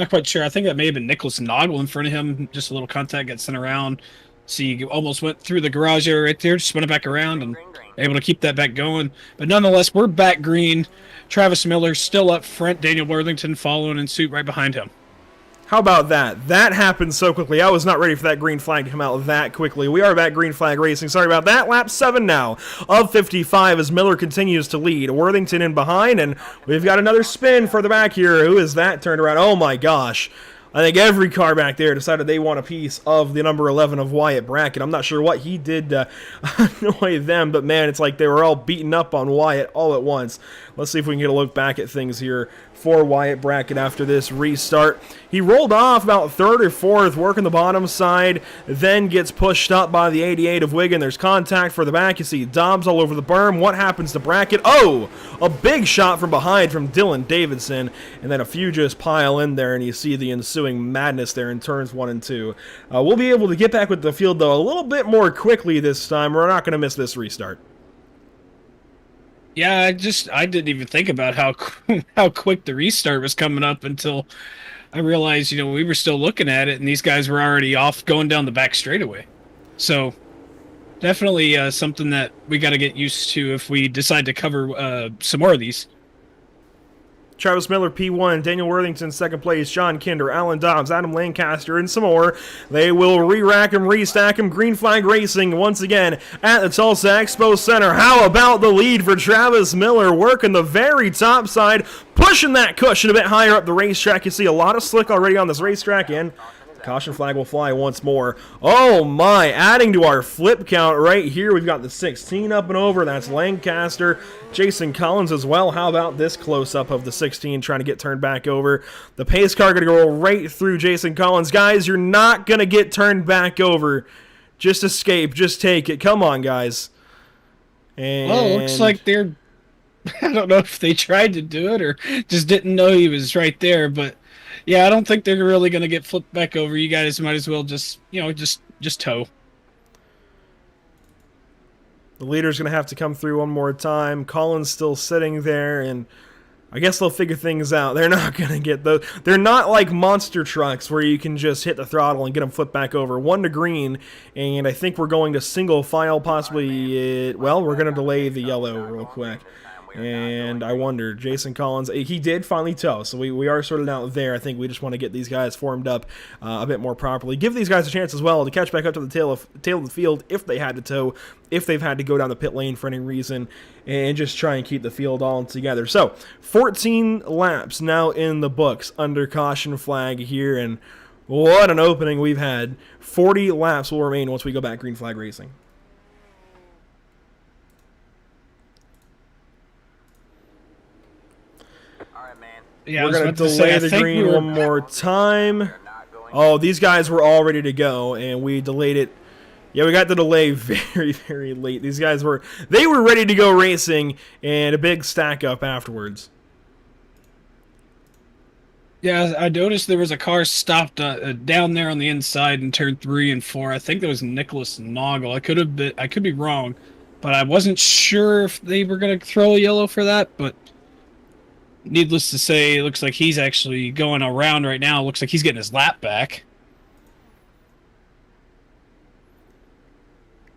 quite sure. I think that may have been Nicholas Noggle in front of him. Just a little contact got sent around. See, almost went through the garage area right there. Just spun it back around and able to keep that back going. But nonetheless, we're back green. Travis Miller still up front. Daniel Worthington following in suit right behind him. How about that? That happened so quickly. I was not ready for that green flag to come out that quickly. We are back Green Flag Racing. Sorry about that. Lap 7 now of 55 as Miller continues to lead. Worthington in behind, and we've got another spin further back here. Who is that turned around? Oh my gosh. I think every car back there decided they want a piece of the number 11 of Wyatt Brackett. I'm not sure what he did to annoy them, but man, it's like they were all beating up on Wyatt all at once. Let's see if we can get a look back at things here for Wyatt Brackett after this restart. He rolled off about 3rd or 4th, working the bottom side, then gets pushed up by the 88 of Wigan. There's contact for the back. You see Dobbs all over the berm. What happens to Brackett? Oh, a big shot from behind from Dylan Davidson, and then a few just pile in there, and you see the ensuing madness there in turns 1 and 2. We'll be able to get back with the field, though, a little bit more quickly this time. We're not going to miss this restart. Yeah, I didn't even think about how quick the restart was coming up until I realized, we were still looking at it and these guys were already off going down the back straightaway. So definitely something that we got to get used to if we decide to cover some more of these. Travis Miller, P1, Daniel Worthington, second place, John Kinder, Alan Dobbs, Adam Lancaster, and some more. They will re-rack them, restack them. Green Flag Racing once again at the Tulsa Expo Center. How about the lead for Travis Miller, working the very top side, pushing that cushion a bit higher up the racetrack. You see a lot of slick already on this racetrack, and caution flag will fly once more. Oh my, adding to our flip count right here. We've got the 16 up and over. That's Lancaster, Jason Collins as well. How about this close-up of the 16 trying to get turned back over? The pace car going to go right through Jason Collins. Guys, you're not going to get turned back over. Just escape. Just take it. Come on, guys. And well, it looks like they're... I don't know if they tried to do it or just didn't know he was right there, but... yeah, I don't think they're really going to get flipped back over. You guys might as well just, just tow. The leader's going to have to come through one more time. Collins still sitting there, and I guess they'll figure things out. They're not going to get those. They're not like monster trucks where you can just hit the throttle and get them flipped back over. 1 to green, and I think we're going to single file, possibly. Well, we're going to delay the yellow real quick. And I wonder, Jason Collins, he did finally tow, so we are sorted out there. I think we just want to get these guys formed up a bit more properly. Give these guys a chance as well to catch back up to the tail of the field if they had to tow, if they've had to go down the pit lane for any reason, and just try and keep the field all together. So, 14 laps now in the books under caution flag here, and what an opening we've had. 40 laps will remain once we go back green flag racing. Yeah, we're going to delay the green one more time. Oh, these guys were all ready to go, and we delayed it. Yeah, we got the delay very, very late. These guys were ready to go racing, and a big stack up afterwards. Yeah, I noticed there was a car stopped down there on the inside in turn 3 and 4. I think that was Nicholas Noggle. I could be wrong, but I wasn't sure if they were going to throw a yellow for that, but needless to say, it looks like he's actually going around right now. It looks like he's getting his lap back.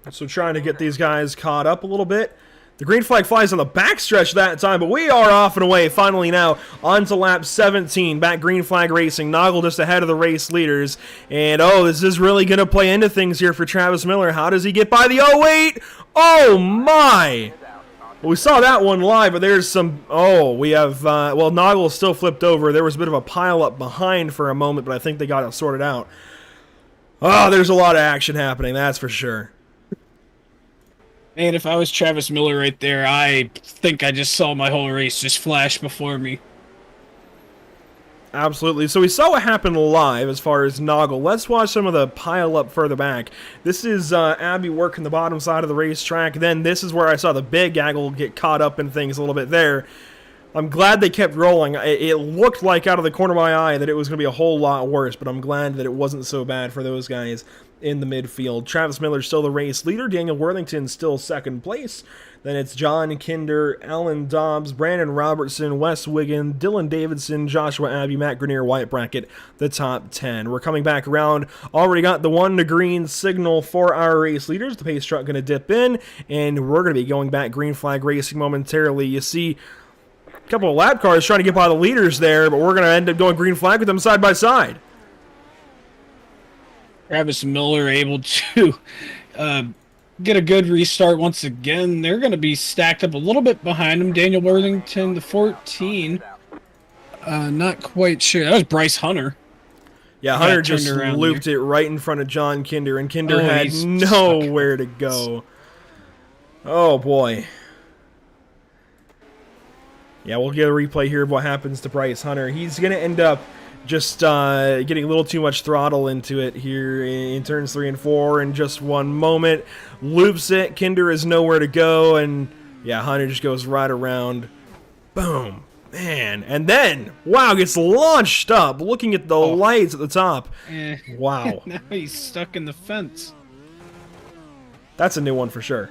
So trying to get these guys caught up a little bit. The green flag flies on the backstretch that time, but we are off and away finally now on to lap 17. Back green flag racing. Noggle just ahead of the race leaders. And, oh, this is really going to play into things here for Travis Miller. How does he get by the... Oh, wait! Oh, my! Well, we saw that one live, but there's some... Oh, we have... well, Noggle still flipped over. There was a bit of a pile-up behind for a moment, but I think they got it sorted out. Oh, there's a lot of action happening, that's for sure. And if I was Travis Miller right there, I think I just saw my whole race just flash before me. Absolutely. So we saw what happened live as far as Noggle. Let's watch some of the pile up further back. This is Abby working the bottom side of the racetrack. Then this is where I saw the big gaggle get caught up in things a little bit there. I'm glad they kept rolling. It looked like out of the corner of my eye that it was going to be a whole lot worse, but I'm glad that it wasn't so bad for those guys in the midfield. Travis Miller still the race leader. Daniel Worthington still second place. Then it's John Kinder, Alan Dobbs, Brandon Robertson, Wes Wiggin, Dylan Davidson, Joshua Abbey, Matt Grenier, White Bracket, the top 10. We're coming back around. Already got the 1 to green signal for our race leaders. The pace truck going to dip in, and we're going to be going back green flag racing momentarily. You see a couple of lap cars trying to get by the leaders there, but we're going to end up going green flag with them side by side. Travis Miller able to get a good restart once again. They're going to be stacked up a little bit behind him. Daniel Worthington, the 14. Not quite sure. That was Bryce Hunter. Yeah, Hunter just looped it right in front of John Kinder, and Kinder had nowhere to go. Oh, boy. Yeah, we'll get a replay here of what happens to Bryce Hunter. He's going to end up just getting a little too much throttle into it here in turns 3 and 4 in just one moment. Loops it. Kinder is nowhere to go, and yeah, Hunter just goes right around. Boom. Man. And then, wow, gets launched up, looking at the lights at the top. Wow. Now he's stuck in the fence. That's a new one for sure.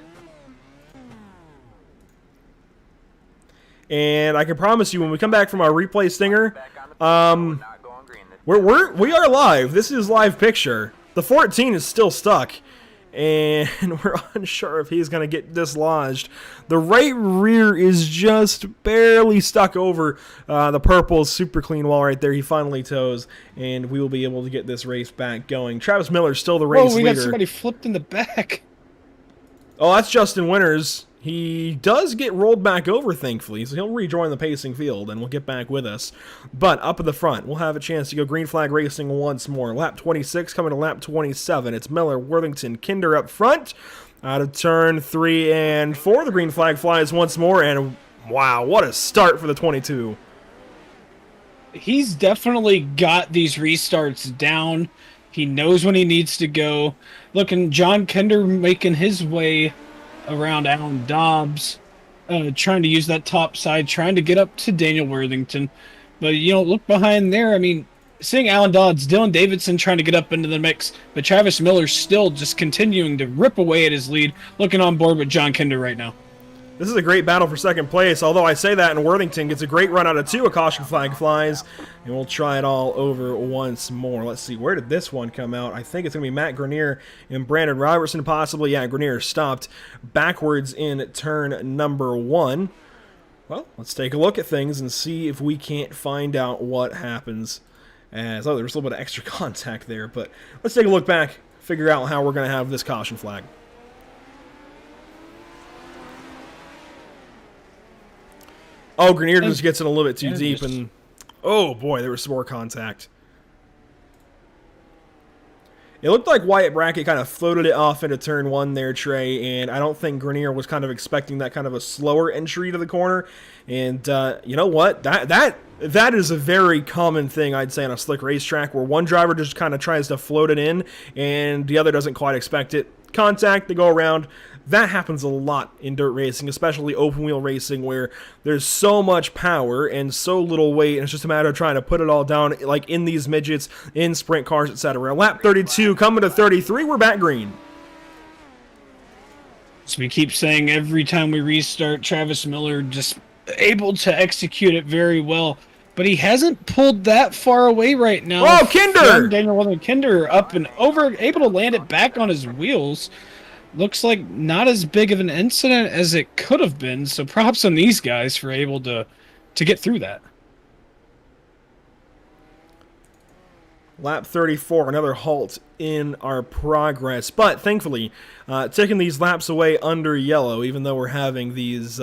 And I can promise you, when we come back from our replay stinger, we are live. This is live picture. The 14 is still stuck and we're unsure if he's going to get dislodged. The right rear is just barely stuck over the purple super clean wall right there. He finally tows, and we will be able to get this race back going. Travis Miller's still the race we leader. got somebody flipped in the back. Oh, that's Justin Winters. He does get rolled back over, thankfully, so he'll rejoin the pacing field and will get back with us. But up at the front, we'll have a chance to go green flag racing once more. Lap 26 coming to lap 27. It's Miller, Worthington, Kinder up front. Out of turn 3 and 4, the green flag flies once more, and wow, what a start for the 22. He's definitely got these restarts down. He knows when he needs to go. Looking, John Kinder making his way around Alan Dobbs, trying to use that top side, trying to get up to Daniel Worthington. But, look behind there. I mean, seeing Alan Dobbs, Dylan Davidson trying to get up into the mix, but Travis Miller still just continuing to rip away at his lead, looking on board with John Kinder right now. This is a great battle for second place, although I say that, and Worthington gets a great run out of 2. A caution flag flies, and we'll try it all over once more. Let's see, where did this one come out? I think it's going to be Matt Grenier and Brandon Robertson, possibly. Yeah, Grenier stopped backwards in turn number 1. Well, let's take a look at things and see if we can't find out what happens. There's a little bit of extra contact there, but let's take a look back, figure out how we're going to have this caution flag. Oh, Grenier just gets in a little bit too deep, and oh boy, there was some more contact. It looked like Wyatt Brackett kind of floated it off into turn 1 there, Trey, and I don't think Grenier was kind of expecting that kind of a slower entry to the corner. And you know what? That is a very common thing, I'd say, on a slick racetrack, where one driver just kind of tries to float it in, and the other doesn't quite expect it. Contact, they go around. That happens a lot in dirt racing, especially open wheel racing, where there's so much power and so little weight, and it's just a matter of trying to put it all down, like in these midgets, in sprint cars, etc. Lap 32, coming to 33, we're back green. So we keep saying every time we restart, Travis Miller just able to execute it very well. But he hasn't pulled that far away right now. Oh, Kinder! Daniel Worthington, Kinder up and over, able to land it back on his wheels. Looks like not as big of an incident as it could have been, so props on these guys for able to get through that. Lap 34, another halt in our progress, but thankfully taking these laps away under yellow, even though we're having these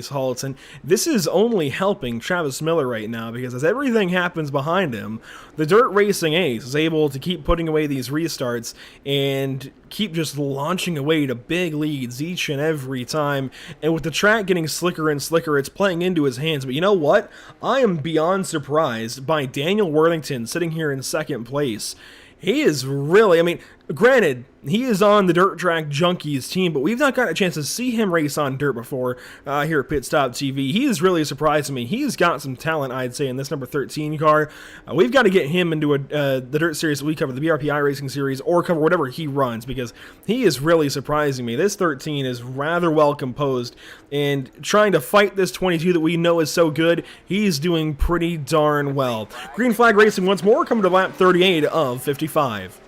halts, and this is only helping Travis Miller right now, because as everything happens behind him, the dirt racing ace is able to keep putting away these restarts and keep just launching away to big leads each and every time. And with the track getting slicker and slicker, it's playing into his hands. But you know what? I am beyond surprised by Daniel Worthington sitting here in second place. He is really, I mean, granted, he is on the Dirt Track Junkies team, but we've not gotten a chance to see him race on dirt before here at PitStop TV. He is really surprised me. He's got some talent, I'd say, in this number 13 car. We've got to get him into the Dirt Series that we cover, the BRP iRacing Series, or cover whatever he runs, because he is really surprising me. This 13 is rather well composed, and trying to fight this 22 that we know is so good, he's doing pretty darn well. Green flag racing once more, coming to lap 38 of 55.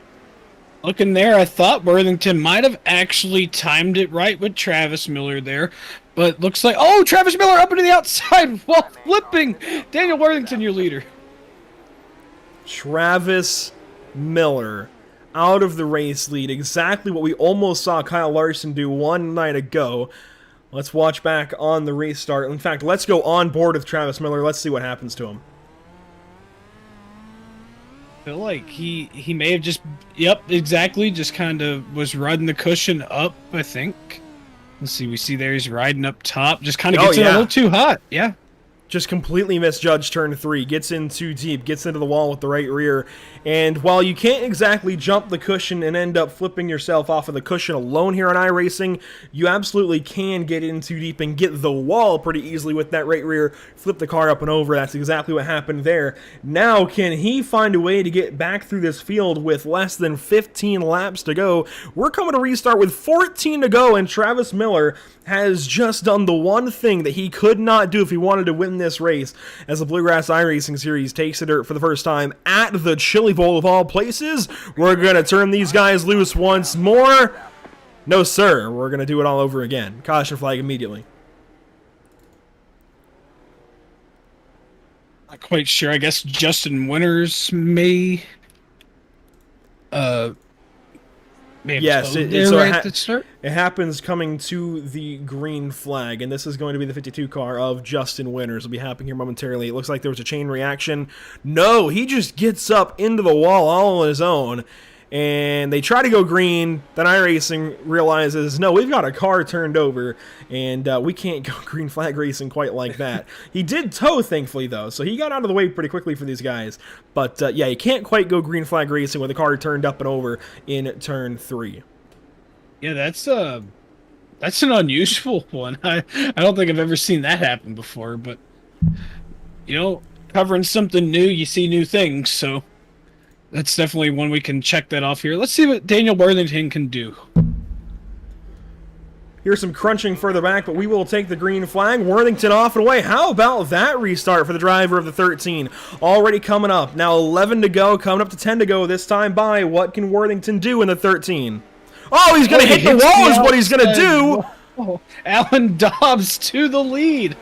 Looking there, I thought Worthington might have actually timed it right with Travis Miller there, but looks like, oh, Travis Miller up into the outside while flipping. Daniel Worthington, your leader. Travis Miller out of the race lead, exactly what we almost saw Kyle Larson do one night ago. Let's watch back on the restart. In fact, let's go on board with Travis Miller. Let's see what happens to him. I feel like he may have just, yep, exactly, just kind of was riding the cushion up, I think. Let's see, we see there he's riding up top, just kind of gets in a little too hot, yeah. Just completely misjudged turn 3, gets in too deep, gets into the wall with the right rear, and while you can't exactly jump the cushion and end up flipping yourself off of the cushion alone here on iRacing, you absolutely can get in too deep and get the wall pretty easily with that right rear, flip the car up and over. That's exactly what happened there. Now, can he find a way to get back through this field with less than 15 laps to go? We're coming to restart with 14 to go, and Travis Miller has just done the one thing that he could not do if he wanted to win this race, as the Bluegrass iRacing Series takes the dirt for the first time at the Chili Bowl of all places. We're going to turn these guys loose once more. No, sir, we're going to do it all over again. Caution flag immediately. Not quite sure. I guess Justin Winters may have yes, towed it, there so right at the start. it happens coming to the green flag, and this is going to be the 52 car of Justin Winters. Will be happening here momentarily. It looks like there was a chain reaction. No, he just gets up into the wall all on his own, and they try to go green. Then iRacing realizes, no, we've got a car turned over, and we can't go green flag racing quite like that. He did tow, thankfully, though, so he got out of the way pretty quickly for these guys. But, yeah, you can't quite go green flag racing with a car turned up and over in turn 3. Yeah, that's an unusual one. I don't think I've ever seen that happen before, but, you know, covering something new, you see new things, so that's definitely one we can check that off here. Let's see what Daniel Worthington can do. Here's some crunching further back, but we will take the green flag. Worthington off and away. How about that restart for the driver of the 13? Already coming up. Now 11 to go, coming up to 10 to go this time by. What can Worthington do in the 13? Oh, he's going to hit the wall is what he's going to do. Oh, Alan Dobbs to the lead.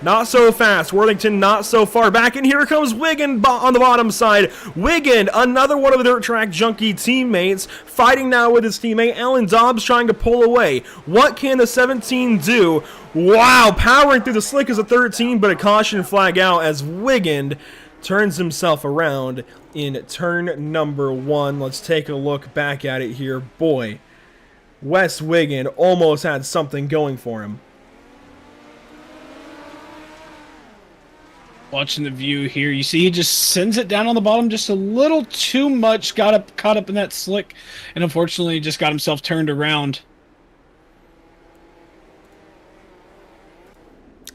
Not so fast. Worthington not so far back. And here comes Wiggin on the bottom side. Wiggin, another one of the dirt track junkie teammates, fighting now with his teammate. Alan Dobbs trying to pull away. What can the 17 do? Wow, powering through the slick as a 13, but a caution flag out as Wiggin turns himself around in turn number 1. Let's take a look back at it here. Boy, Wes Wiggin almost had something going for him. Watching the view here, you see he just sends it down on the bottom just a little too much, caught up in that slick, and unfortunately just got himself turned around.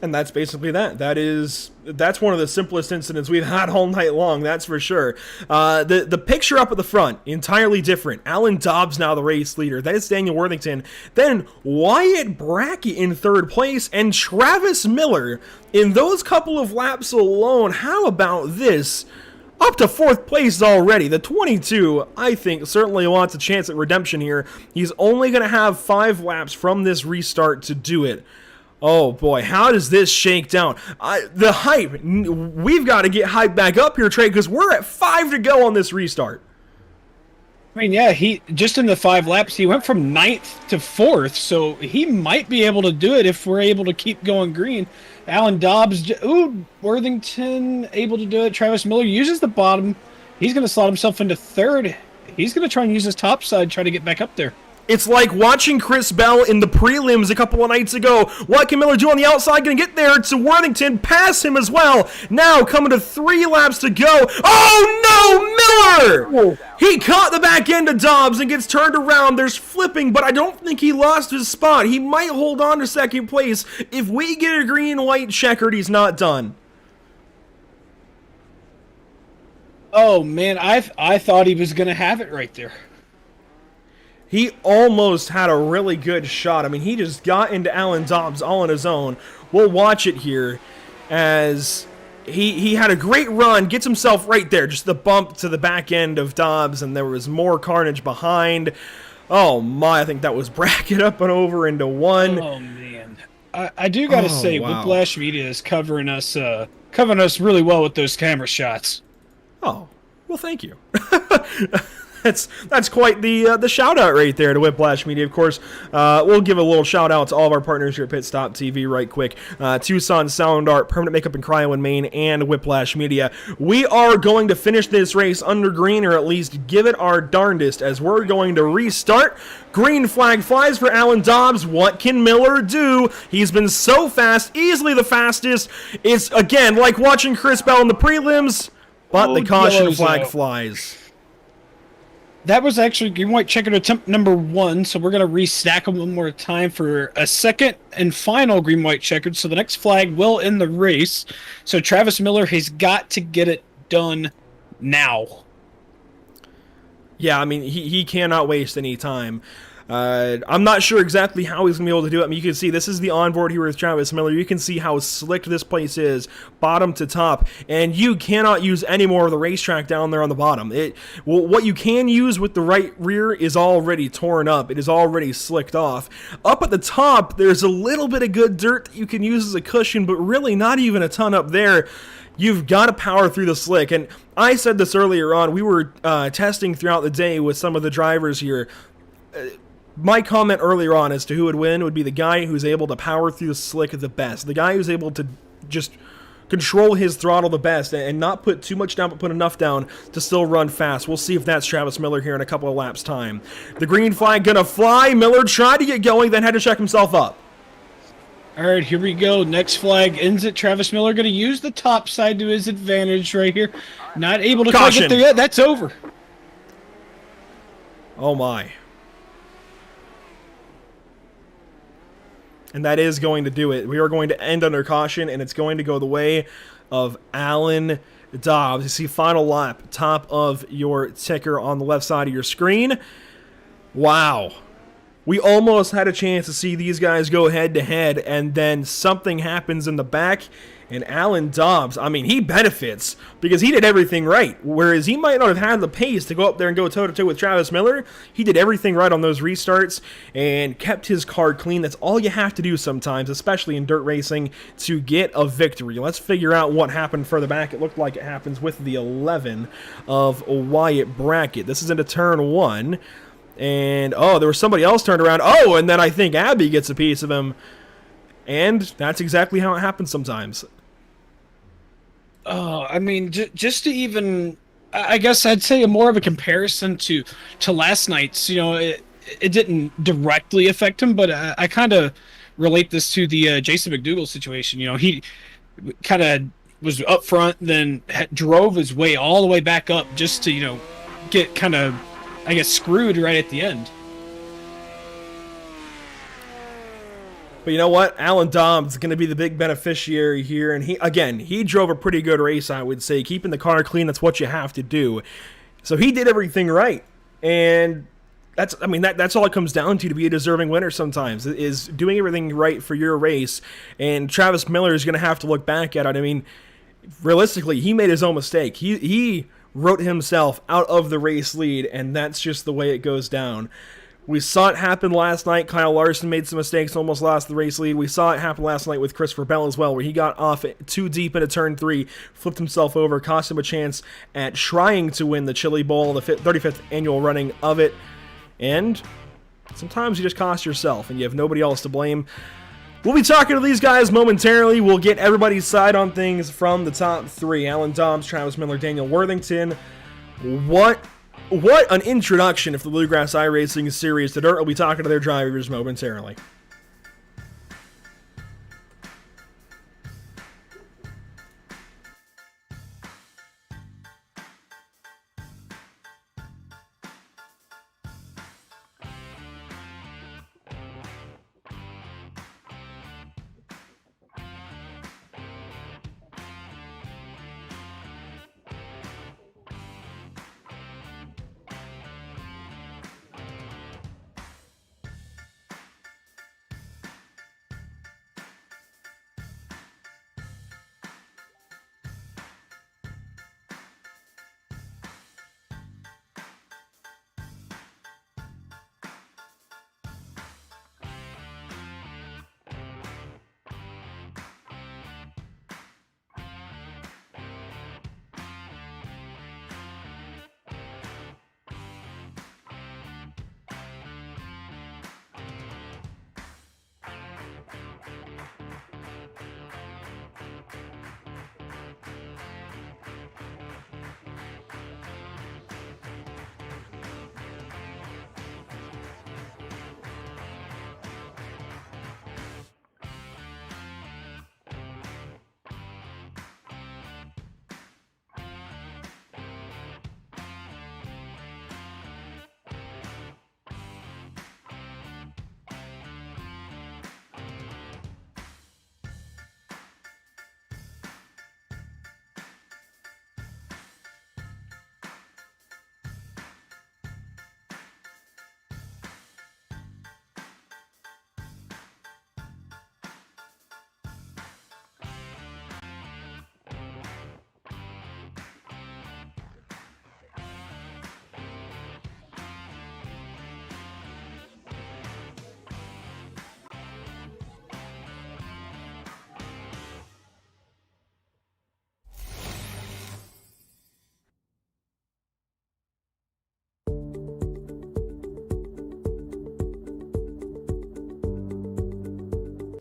And that's basically that. That's one of the simplest incidents we've had all night long, that's for sure. The picture up at the front, entirely different. Alan Dobbs now the race leader. That is Daniel Worthington. Then Wyatt Brackett in third place, and Travis Miller in those couple of laps alone. How about this? Up to 4th place already. The 22, I think, certainly wants a chance at redemption here. He's only going to have 5 laps from this restart to do it. Oh boy, how does this shake down? The hype, we've got to get hype back up here, Trey, because we're at 5 to go on this restart. I mean, yeah, he just in the 5 laps, he went from 9th to 4th, so he might be able to do it if we're able to keep going green. Alan Dobbs, Worthington able to do it. Travis Miller uses the bottom. He's going to slot himself into 3rd. He's going to try and use his top side, try to get back up there. It's like watching Chris Bell in the prelims a couple of nights ago. What can Miller do on the outside? Going to get there to Worthington, pass him as well. Now coming to 3 laps to go. Oh no, Miller! He caught the back end of Dobbs and gets turned around. There's flipping, but I don't think he lost his spot. He might hold on to 2nd place. If we get a green and white checkered, he's not done. Oh man, I thought he was going to have it right there. He almost had a really good shot. I mean, he just got into Alan Dobbs all on his own. We'll watch it here as he had a great run, gets himself right there. Just the bump to the back end of Dobbs, and there was more carnage behind. Oh my, I think that was Brackett up and over into 1. Oh man. I do got to say, wow. Whiplash Media is covering us really well with those camera shots. Oh, well, thank you. That's quite the shout out right there to Whiplash Media. Of course, we'll give a little shout out to all of our partners here at PitStop TV right quick. Tucson Sound Art, Permanent Makeup and Cryo in Maine, and Whiplash Media. We are going to finish this race under green, or at least give it our darndest, as we're going to restart. Green flag flies for Alan Dobbs. What can Miller do? He's been so fast, easily the fastest. It's, again, like watching Chris Bell in the prelims, but the caution flag flies. That was actually green white checkered attempt number 1, so we're going to restack them one more time for a second and final green white checkered, so the next flag will end the race. So Travis Miller has got to get it done now. Yeah, I mean, he cannot waste any time. I'm not sure exactly how he's going to be able to do it. I mean, you can see this is the onboard here with Travis Miller. You can see how slick this place is, bottom to top, and you cannot use any more of the racetrack down there on the bottom. What you can use with the right rear is already torn up. It is already slicked off. Up at the top, there's a little bit of good dirt that you can use as a cushion, but really not even a ton up there. You've got to power through the slick. And I said this earlier on. We were testing throughout the day with some of the drivers here. My comment earlier on as to who would win would be the guy who's able to power through the slick the best. The guy who's able to just control his throttle the best and not put too much down but put enough down to still run fast. We'll see if that's Travis Miller here in a couple of laps' time. The green flag gonna fly. Miller tried to get going, then had to check himself up. All right, here we go. Next flag ends it. Travis Miller going to use the top side to his advantage right here. Not able to quite get there yet. That's over. Oh, my. And that is going to do it. We are going to end under caution, and it's going to go the way of Alan Dobbs. You see final lap, top of your ticker on the left side of your screen. Wow. We almost had a chance to see these guys go head-to-head, and then something happens in the back, and Alan Dobbs, I mean, he benefits because he did everything right. Whereas he might not have had the pace to go up there and go toe-to-toe with Travis Miller, he did everything right on those restarts and kept his car clean. That's all you have to do sometimes, especially in dirt racing, to get a victory. Let's figure out what happened further back. It looked like it happens with the 11 of Wyatt Brackett. This is into turn 1. And, oh, there was somebody else turned around. Oh, and then I think Abby gets a piece of him. And that's exactly how it happens sometimes. Oh, I mean, just to even, I guess I'd say more of a comparison to last night's. You know, it didn't directly affect him, but I kind of relate this to the Jason McDougal situation. You know, he kind of was up front, then drove his way all the way back up just to, you know, get kind of, I guess, screwed right at the end. But you know what? Alan Dobbs is going to be the big beneficiary here. And he drove a pretty good race, I would say. Keeping the car clean, that's what you have to do. So he did everything right. And that's all it comes down to be a deserving winner sometimes, is doing everything right for your race. And Travis Miller is going to have to look back at it. I mean, realistically, he made his own mistake. He wrote himself out of the race lead, and that's just the way it goes down. We saw it happen last night. Kyle Larson made some mistakes, almost lost the race lead. We saw it happen last night with Christopher Bell as well, where he got off too deep into turn 3, flipped himself over, cost him a chance at trying to win the Chili Bowl, the 35th annual running of it. And sometimes you just cost yourself, and you have nobody else to blame. We'll be talking to these guys momentarily. We'll get everybody's side on things from the top 3. Alan Dobbs, Travis Miller, Daniel Worthington. What an introduction of the Bluegrass iRacing series to dirt. We'll be talking to their drivers momentarily.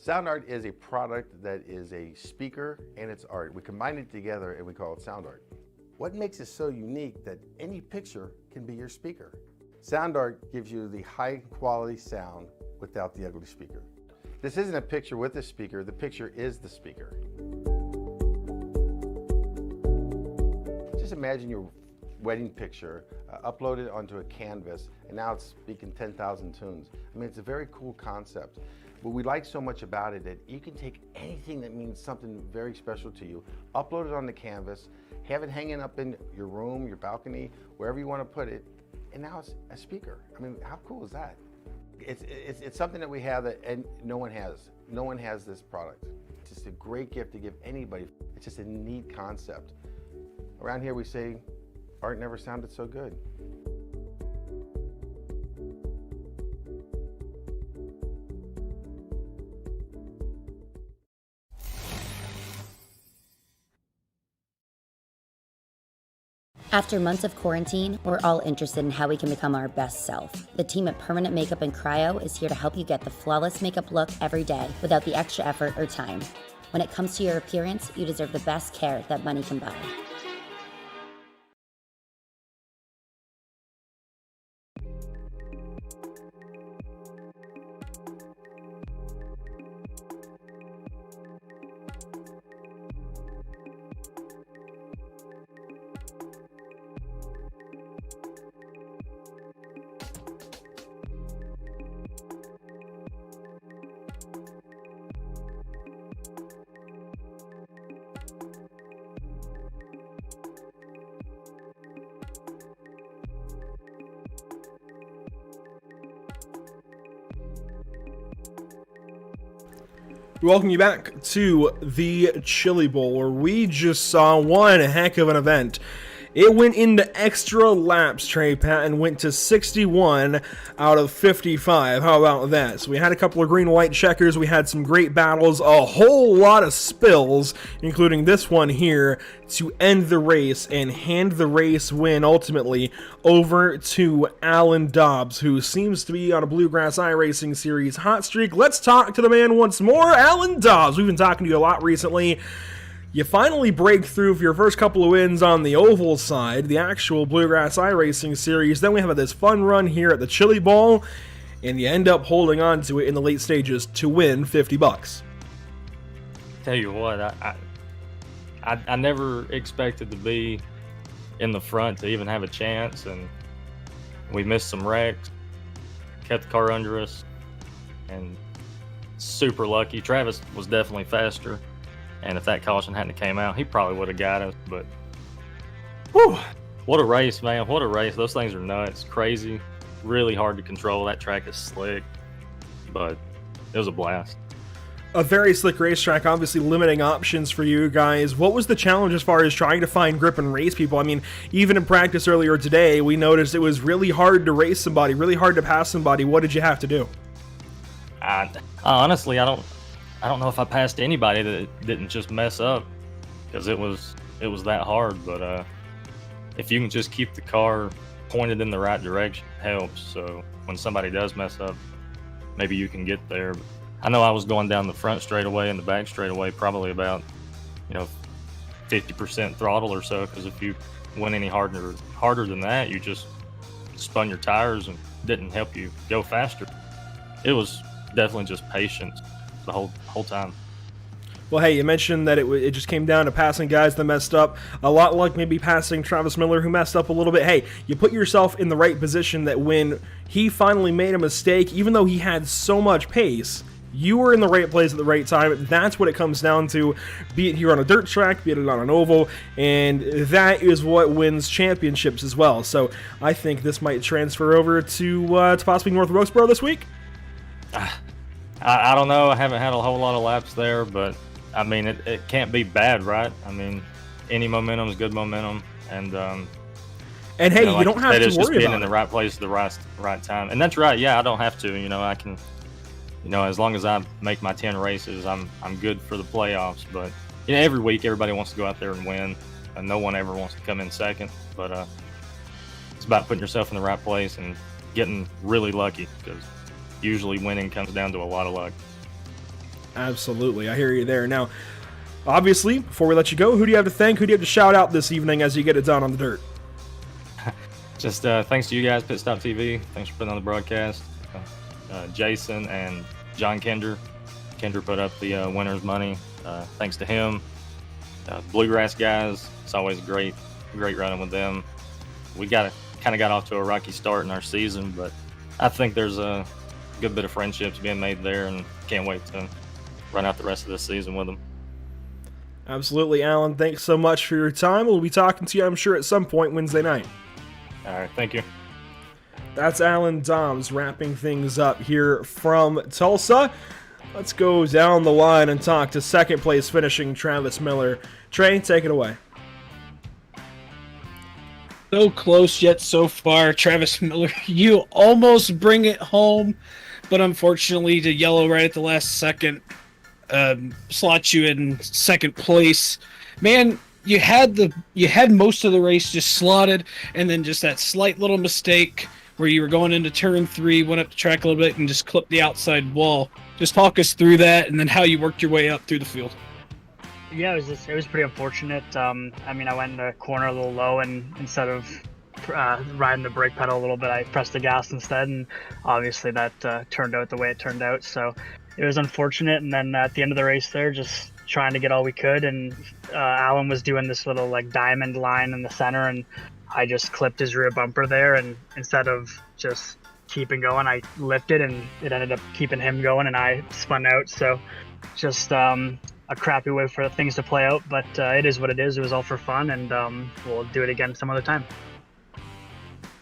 Sound Art is a product that is a speaker and it's art. We combine it together and we call it Sound Art. What makes it so unique that any picture can be your speaker? Sound Art gives you the high quality sound without the ugly speaker. This isn't a picture with a speaker, the picture is the speaker. Just imagine your wedding picture uploaded onto a canvas and now it's speaking 10,000 tunes. I mean, it's a very cool concept. What we like so much about it that you can take anything that means something very special to you, upload it on the canvas, have it hanging up in your room, your balcony, wherever you want to put it, and now it's a speaker. I mean, how cool is that? It's something that we have that and no one has. No one has this product. It's just a great gift to give anybody. It's just a neat concept. Around here we say, art never sounded so good. After months of quarantine, we're all interested in how we can become our best self. The team at Permanent Makeup and Cryo is here to help you get the flawless makeup look every day without the extra effort or time. When it comes to your appearance, you deserve the best care that money can buy. We welcome you back to the Chili Bowl, where we just saw one heck of an event. It went into extra laps, Trey Patton went to 61 out of 55. How about that? So we had a couple of green-white checkers, we had some great battles, a whole lot of spills, including this one here, to end the race and hand the race win ultimately over to Alan Dobbs, who seems to be on a Bluegrass iRacing series hot streak. Let's talk to the man once more, Alan Dobbs. We've been talking to you a lot recently. You finally break through for your first couple of wins on the oval side, the actual Bluegrass iRacing series. Then we have this fun run here at the Chili Bowl, and you end up holding on to it in the late stages to win $50. Tell you what, I never expected to be in the front to even have a chance, and we missed some wrecks, kept the car under us, and super lucky. Travis was definitely faster. And if that caution hadn't came out, he probably would have got us. But, whew, what a race, man. What a race. Those things are nuts, crazy, really hard to control. That track is slick, but it was a blast. A very slick racetrack, obviously limiting options for you guys. What was the challenge as far as trying to find grip and race people? I mean, even in practice earlier today, we noticed it was really hard to race somebody, really hard to pass somebody. What did you have to do? Honestly, I don't know if I passed anybody that didn't just mess up, because it was that hard. But if you can just keep the car pointed in the right direction, it helps. So when somebody does mess up, maybe you can get there. But I know I was going down the front straightaway and the back straightaway probably about 50% throttle or so, because if you went any harder than that, you just spun your tires and didn't help you go faster. It was definitely just patience the whole time. Well, hey, you mentioned that it just came down to passing guys that messed up. A lot like maybe passing Travis Miller, who messed up a little bit. Hey, you put yourself in the right position that when he finally made a mistake, even though he had so much pace, you were in the right place at the right time. That's what it comes down to, be it here on a dirt track, be it on an oval, and that is what wins championships as well. So I think this might transfer over to possibly North Wilkesboro this week. I don't know. I haven't had a whole lot of laps there, but I mean, it can't be bad, right? I mean, any momentum is good momentum, and hey, like you don't have to it's just worry being about in the it. right place at the right time, and that's right. Yeah, I don't have to. I can. As long as I make my 10 races, I'm good for the playoffs. But every week everybody wants to go out there and win, and no one ever wants to come in second. But it's about putting yourself in the right place and getting really lucky, because usually winning comes down to a lot of luck. Absolutely, I hear you there. Now, obviously, before we let you go, who do you have to thank? Who do you have to shout out this evening as you get it done on the dirt? Just thanks to you guys, PitStop TV. Thanks for putting on the broadcast. Jason and John Kinder. Kinder put up the winner's money. Thanks to him. Bluegrass guys. It's always great running with them. We kind of got off to a rocky start in our season, but I think there's a good bit of friendships being made there, and can't wait to run out the rest of this season with them. Absolutely, Alan. Thanks so much for your time. We'll be talking to you, I'm sure, at some point Wednesday night. All right, thank you. That's Alan Doms wrapping things up here from Tulsa. Let's go down the line and talk to second place finishing Travis Miller. Trey, take it away. So close yet so far. Travis Miller, you almost bring it home, but unfortunately the yellow right at the last second slots you in second place. Man, you had most of the race just slotted, and then just that slight little mistake where you were going into turn 3, went up the track a little bit and just clipped the outside wall. Just talk us through that, and then how you worked your way up through the field. Yeah, it was pretty unfortunate. I went in the corner a little low, and instead of riding the brake pedal a little bit, I pressed the gas instead, and obviously that turned out the way it turned out. So it was unfortunate. And then at the end of the race there, just trying to get all we could, and Alan was doing this little like diamond line in the center, and I just clipped his rear bumper there, and instead of just keeping going, I lifted, and it ended up keeping him going, and I spun out. So just a crappy way for things to play out, but it is what it is. It was all for fun, and we'll do it again some other time.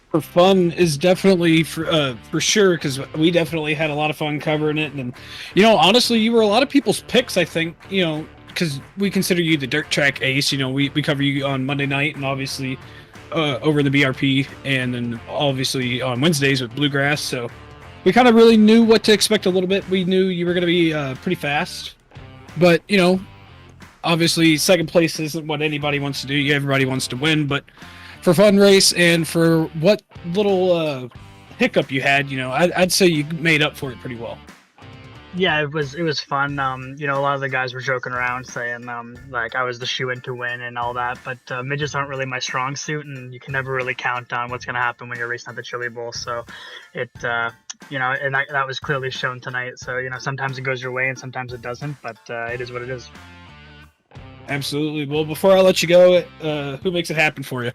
For fun is definitely for sure, because we definitely had a lot of fun covering it. And honestly, you were a lot of people's picks, I think, because we consider you the dirt track ace. We cover you on Monday night, and obviously over the BRP, and then obviously on Wednesdays with Bluegrass. So we kind of really knew what to expect a little bit. We knew you were going to be pretty fast. But, obviously second place isn't what anybody wants to do. Everybody wants to win, but for fun race and for what little hiccup you had, I'd say you made up for it pretty well. Yeah, it was fun. A lot of the guys were joking around saying like I was the shoe-in to win and all that, but midgets aren't really my strong suit, and you can never really count on what's going to happen when you're racing at the Chili Bowl. So it and that was clearly shown tonight. So sometimes it goes your way and sometimes it doesn't, but it is what it is. Absolutely. Well, before I let you go, who makes it happen for you?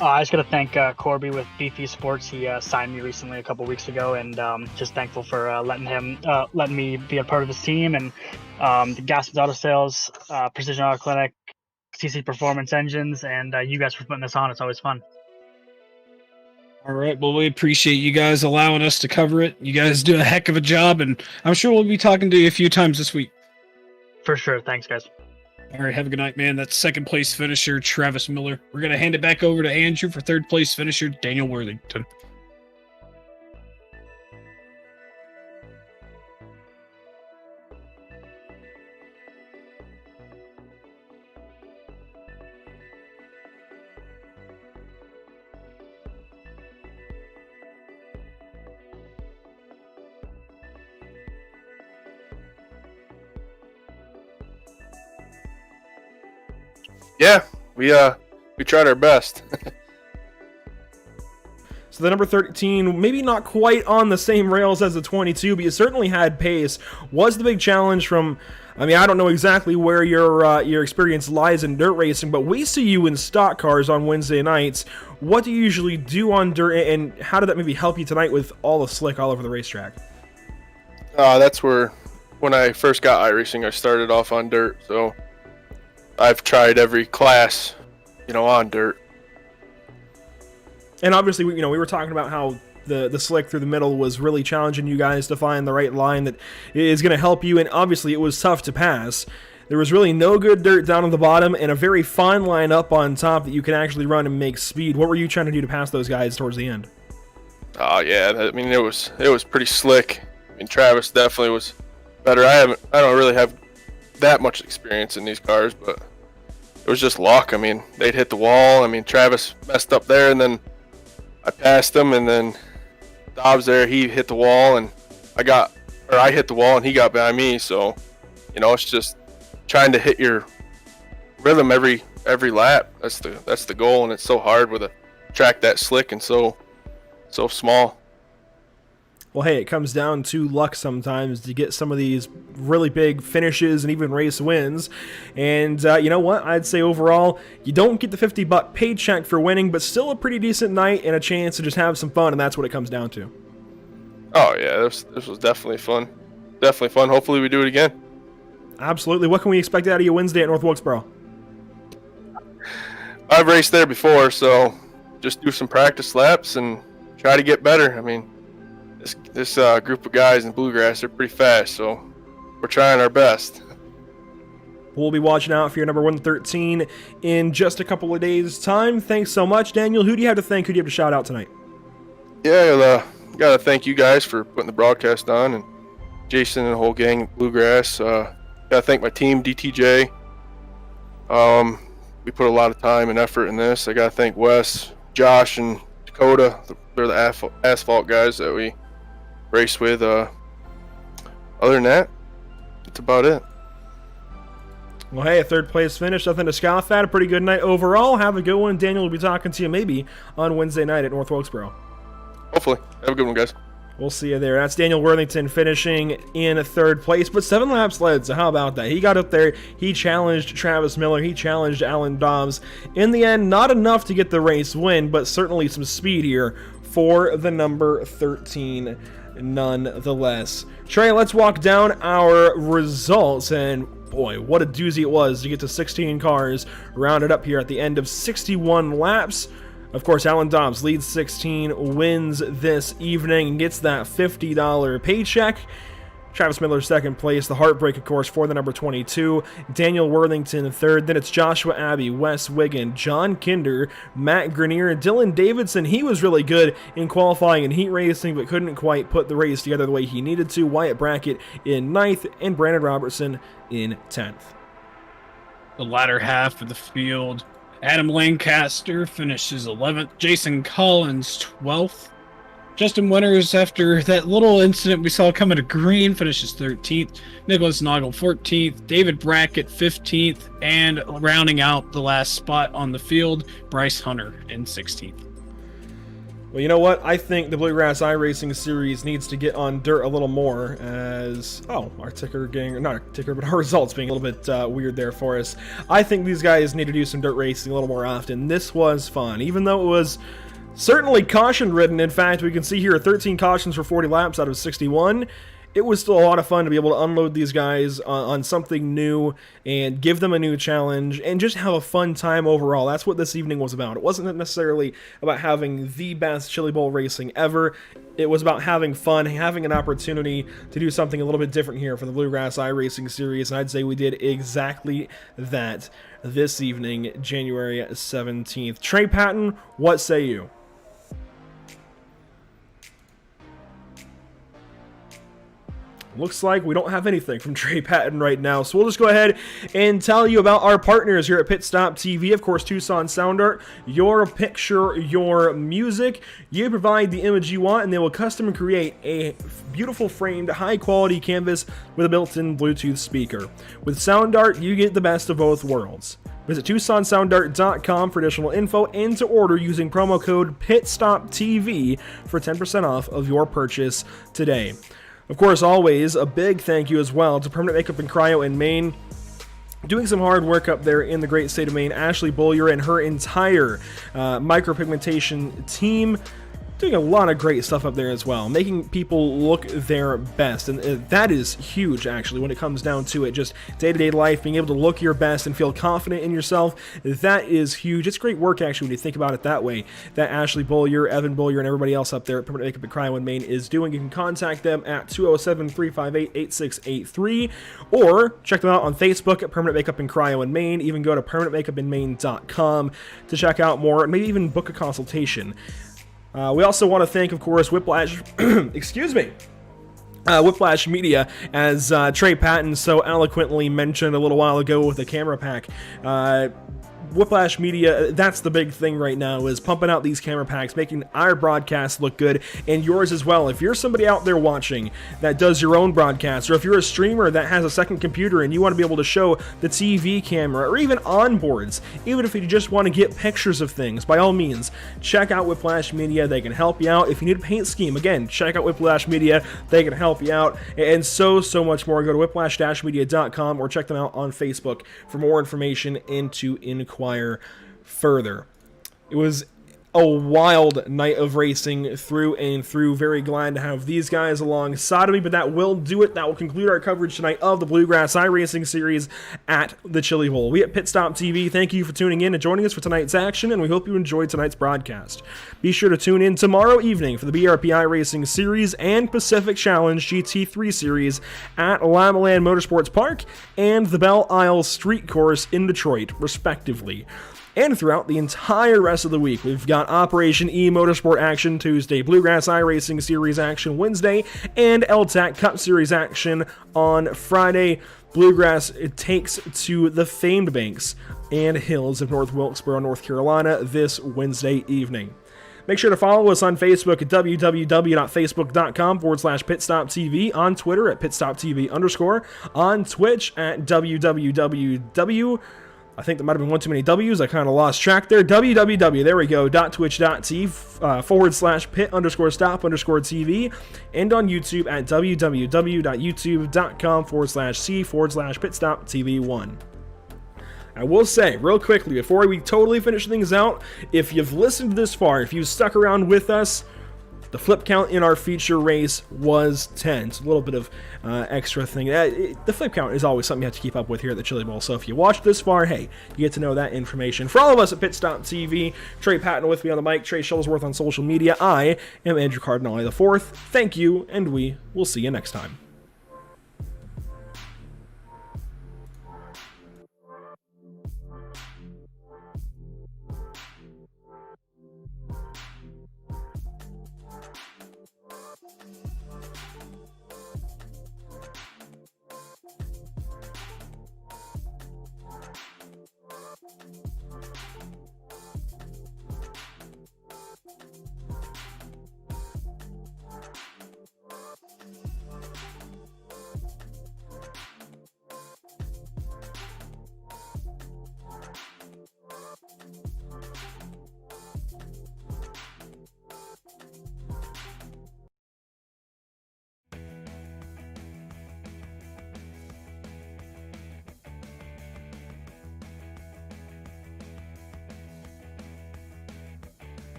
I just got to thank Corby with Beefy Sports. He signed me recently a couple weeks ago, and just thankful for letting me be a part of his team. And the Gaskins Auto Sales, Precision Auto Clinic, CC Performance Engines, and you guys for putting this on. It's always fun. All right. Well, we appreciate you guys allowing us to cover it. You guys do a heck of a job, and I'm sure we'll be talking to you a few times this week. For sure. Thanks, guys. All right, have a good night, man. That's second place finisher Travis Miller. We're going to hand it back over to Andrew for third place finisher Daniel Worthington. Yeah, we tried our best. So the number 13, maybe not quite on the same rails as the 22, but you certainly had pace. Was the big challenge from, I don't know exactly where your experience lies in dirt racing, but we see you in stock cars on Wednesday nights. What do you usually do on dirt, and how did that maybe help you tonight with all the slick all over the racetrack? That's where, when I first got iRacing, I started off on dirt, so I've tried every class, on dirt. And obviously, we were talking about how the slick through the middle was really challenging you guys to find the right line that is going to help you, and obviously it was tough to pass. There was really no good dirt down on the bottom and a very fine line up on top that you can actually run and make speed. What were you trying to do to pass those guys towards the end? Oh yeah, it was pretty slick. Travis definitely was better. I don't really have that much experience in these cars, but it was just luck. They'd hit the wall. Travis messed up there, and then I passed him, and then Dobbs there, he hit the wall, and I hit the wall, and he got by me. So You know, it's just trying to hit your rhythm every lap. That's the goal, and it's so hard with a track that slick and so small. Well, hey, it comes down to luck sometimes to get some of these really big finishes and even race wins. And you know what? I'd say overall, you don't get the $50 paycheck for winning, but still a pretty decent night and a chance to just have some fun, and that's what it comes down to. Oh yeah, this was definitely fun. Definitely fun. Hopefully we do it again. Absolutely. What can we expect out of you Wednesday at North Wilkesboro? I've raced there before, so just do some practice laps and try to get better. I mean, this group of guys in Bluegrass, they're pretty fast, so we're trying our best. We'll be watching out for your number 113 in just a couple of days' time. Thanks so much, Daniel. Who do you have to thank? Who do you have to shout out tonight? Yeah, gotta thank you guys for putting the broadcast on, and Jason and the whole gang at Bluegrass. Gotta thank my team, DTJ. We put a lot of time and effort in this. I gotta thank Wes, Josh, and Dakota. They're the asphalt guys that we race with. Other than that, that's about it. Well, hey, a third place finish, nothing to scoff at. A pretty good night overall. Have a good one. Daniel will be talking to you maybe on Wednesday night at North Wilkesboro. Hopefully. Have a good one, guys. We'll see you there. That's Daniel Worthington finishing in third place, but 7 laps led, so how about that? He got up there, he challenged Travis Miller, he challenged Alan Dobbs. In the end, not enough to get the race win, but certainly some speed here for the number 13 nonetheless. Trey, let's walk down our results, and boy, what a doozy it was to get to 16 cars rounded up here at the end of 61 laps. Of course, Alan Dobbs leads 16, wins this evening, and gets that $50 paycheck. Travis Miller second place. The heartbreak, of course, for the number 22. Daniel Worthington third. Then it's Joshua Abbey, Wes Wiggin, John Kinder, Matt Grenier, Dylan Davidson. He was really good in qualifying and heat racing, but couldn't quite put the race together the way he needed to. Wyatt Brackett in 9th, and Brandon Robertson in 10th. The latter half of the field, Adam Lancaster finishes 11th. Jason Collins 12th. Justin Winters, after that little incident we saw coming to green, finishes 13th. Nicholas Noggle 14th. David Brackett 15th. And rounding out the last spot on the field, Bryce Hunter in 16th. Well, you know what? I think the Bluegrass iRacing series needs to get on dirt a little more as... Oh, our ticker getting... Not our ticker, but our results being a little bit weird there for us. I think these guys need to do some dirt racing a little more often. This was fun, even though it was certainly caution-ridden. In fact, we can see here 13 cautions for 40 laps out of 61. It was still a lot of fun to be able to unload these guys on something new and give them a new challenge and just have a fun time overall. That's what this evening was about. It wasn't necessarily about having the best Chili Bowl racing ever. It was about having fun, having an opportunity to do something a little bit different here for the Bluegrass iRacing series, and I'd say we did exactly that this evening, January 17th. Trey Patton, what say you? Looks like we don't have anything from Trey Patton right now, so we'll just go ahead and tell you about our partners here at PitStop TV. Of course, Tucson Sound Art, your picture, your music. You provide the image you want, and they will custom create a beautiful framed, high-quality canvas with a built-in Bluetooth speaker. With Sound Art, you get the best of both worlds. Visit TucsonSoundArt.com for additional info and to order using promo code PitStopTV for 10% off of your purchase today. Of course, always a big thank you as well to Permanent Makeup and Cryo in Maine. Doing some hard work up there in the great state of Maine, Ashley Bollier and her entire micropigmentation team. Doing a lot of great stuff up there as well, making people look their best, and that is huge actually when it comes down to it. Just day-to-day life, being able to look your best and feel confident in yourself, that is huge. It's great work actually when you think about it that way, that Ashley Bollier, Evan Bollier, and everybody else up there at Permanent Makeup and Cryo in Maine is doing. You can contact them at 207-358-8683 or check them out on Facebook at Permanent Makeup and Cryo in Maine. Even go to permanentmakeupinmaine.com to check out more and maybe even book a consultation. We also want to thank, of course, Whiplash, Whiplash Media, as Trey Patton so eloquently mentioned a little while ago with the camera pack. Whiplash Media, that's the big thing right now, is pumping out these camera packs, making our broadcast look good, and yours as well. If you're somebody out there watching that does your own broadcast, or if you're a streamer that has a second computer and you want to be able to show the TV camera, or even onboards, even if you just want to get pictures of things, by all means, check out Whiplash Media. They can help you out. If you need a paint scheme, again, check out Whiplash Media. They can help you out, and so much more. Go to whiplash-media.com or check them out on Facebook for more information and to inquire further. It was a wild night of racing through and through. Very glad to have these guys alongside of me, but that will do it. That will conclude our coverage tonight of the Bluegrass iRacing series at the Chili Bowl. We at PitStop TV thank you for tuning in and joining us for tonight's action, and we hope you enjoyed tonight's broadcast. Be sure to tune in tomorrow evening for the BRP iRacing series and Pacific Challenge GT3 series at Lamaland Motorsports Park and the Belle Isle Street Course in Detroit, respectively. And throughout the entire rest of the week, we've got Operation E Motorsport action Tuesday, Bluegrass iRacing Series action Wednesday, and LTAC Cup Series action on Friday. Bluegrass takes to the famed banks and hills of North Wilkesboro, North Carolina this Wednesday evening. Make sure to follow us on Facebook at www.facebook.com/PitStopTV, on Twitter at PitStopTV_, on Twitch at www. I think there might have been one too many W's. I kind of lost track there. www, there we go, .twitch.tv/pit_stop_TV, and on YouTube at www.youtube.com/c/pitstoptv1. I will say, real quickly, before we totally finish things out, if you've listened this far, if you've stuck around with us, the flip count in our feature race was 10. It's a little bit of extra thing. The flip count is always something you have to keep up with here at the Chili Bowl. So if you watched this far, hey, you get to know that information. For all of us at PitStop TV, Trey Patton with me on the mic, Trey Shuttlesworth on social media, I am Andrew Cardinale IV. Thank you, and we will see you next time.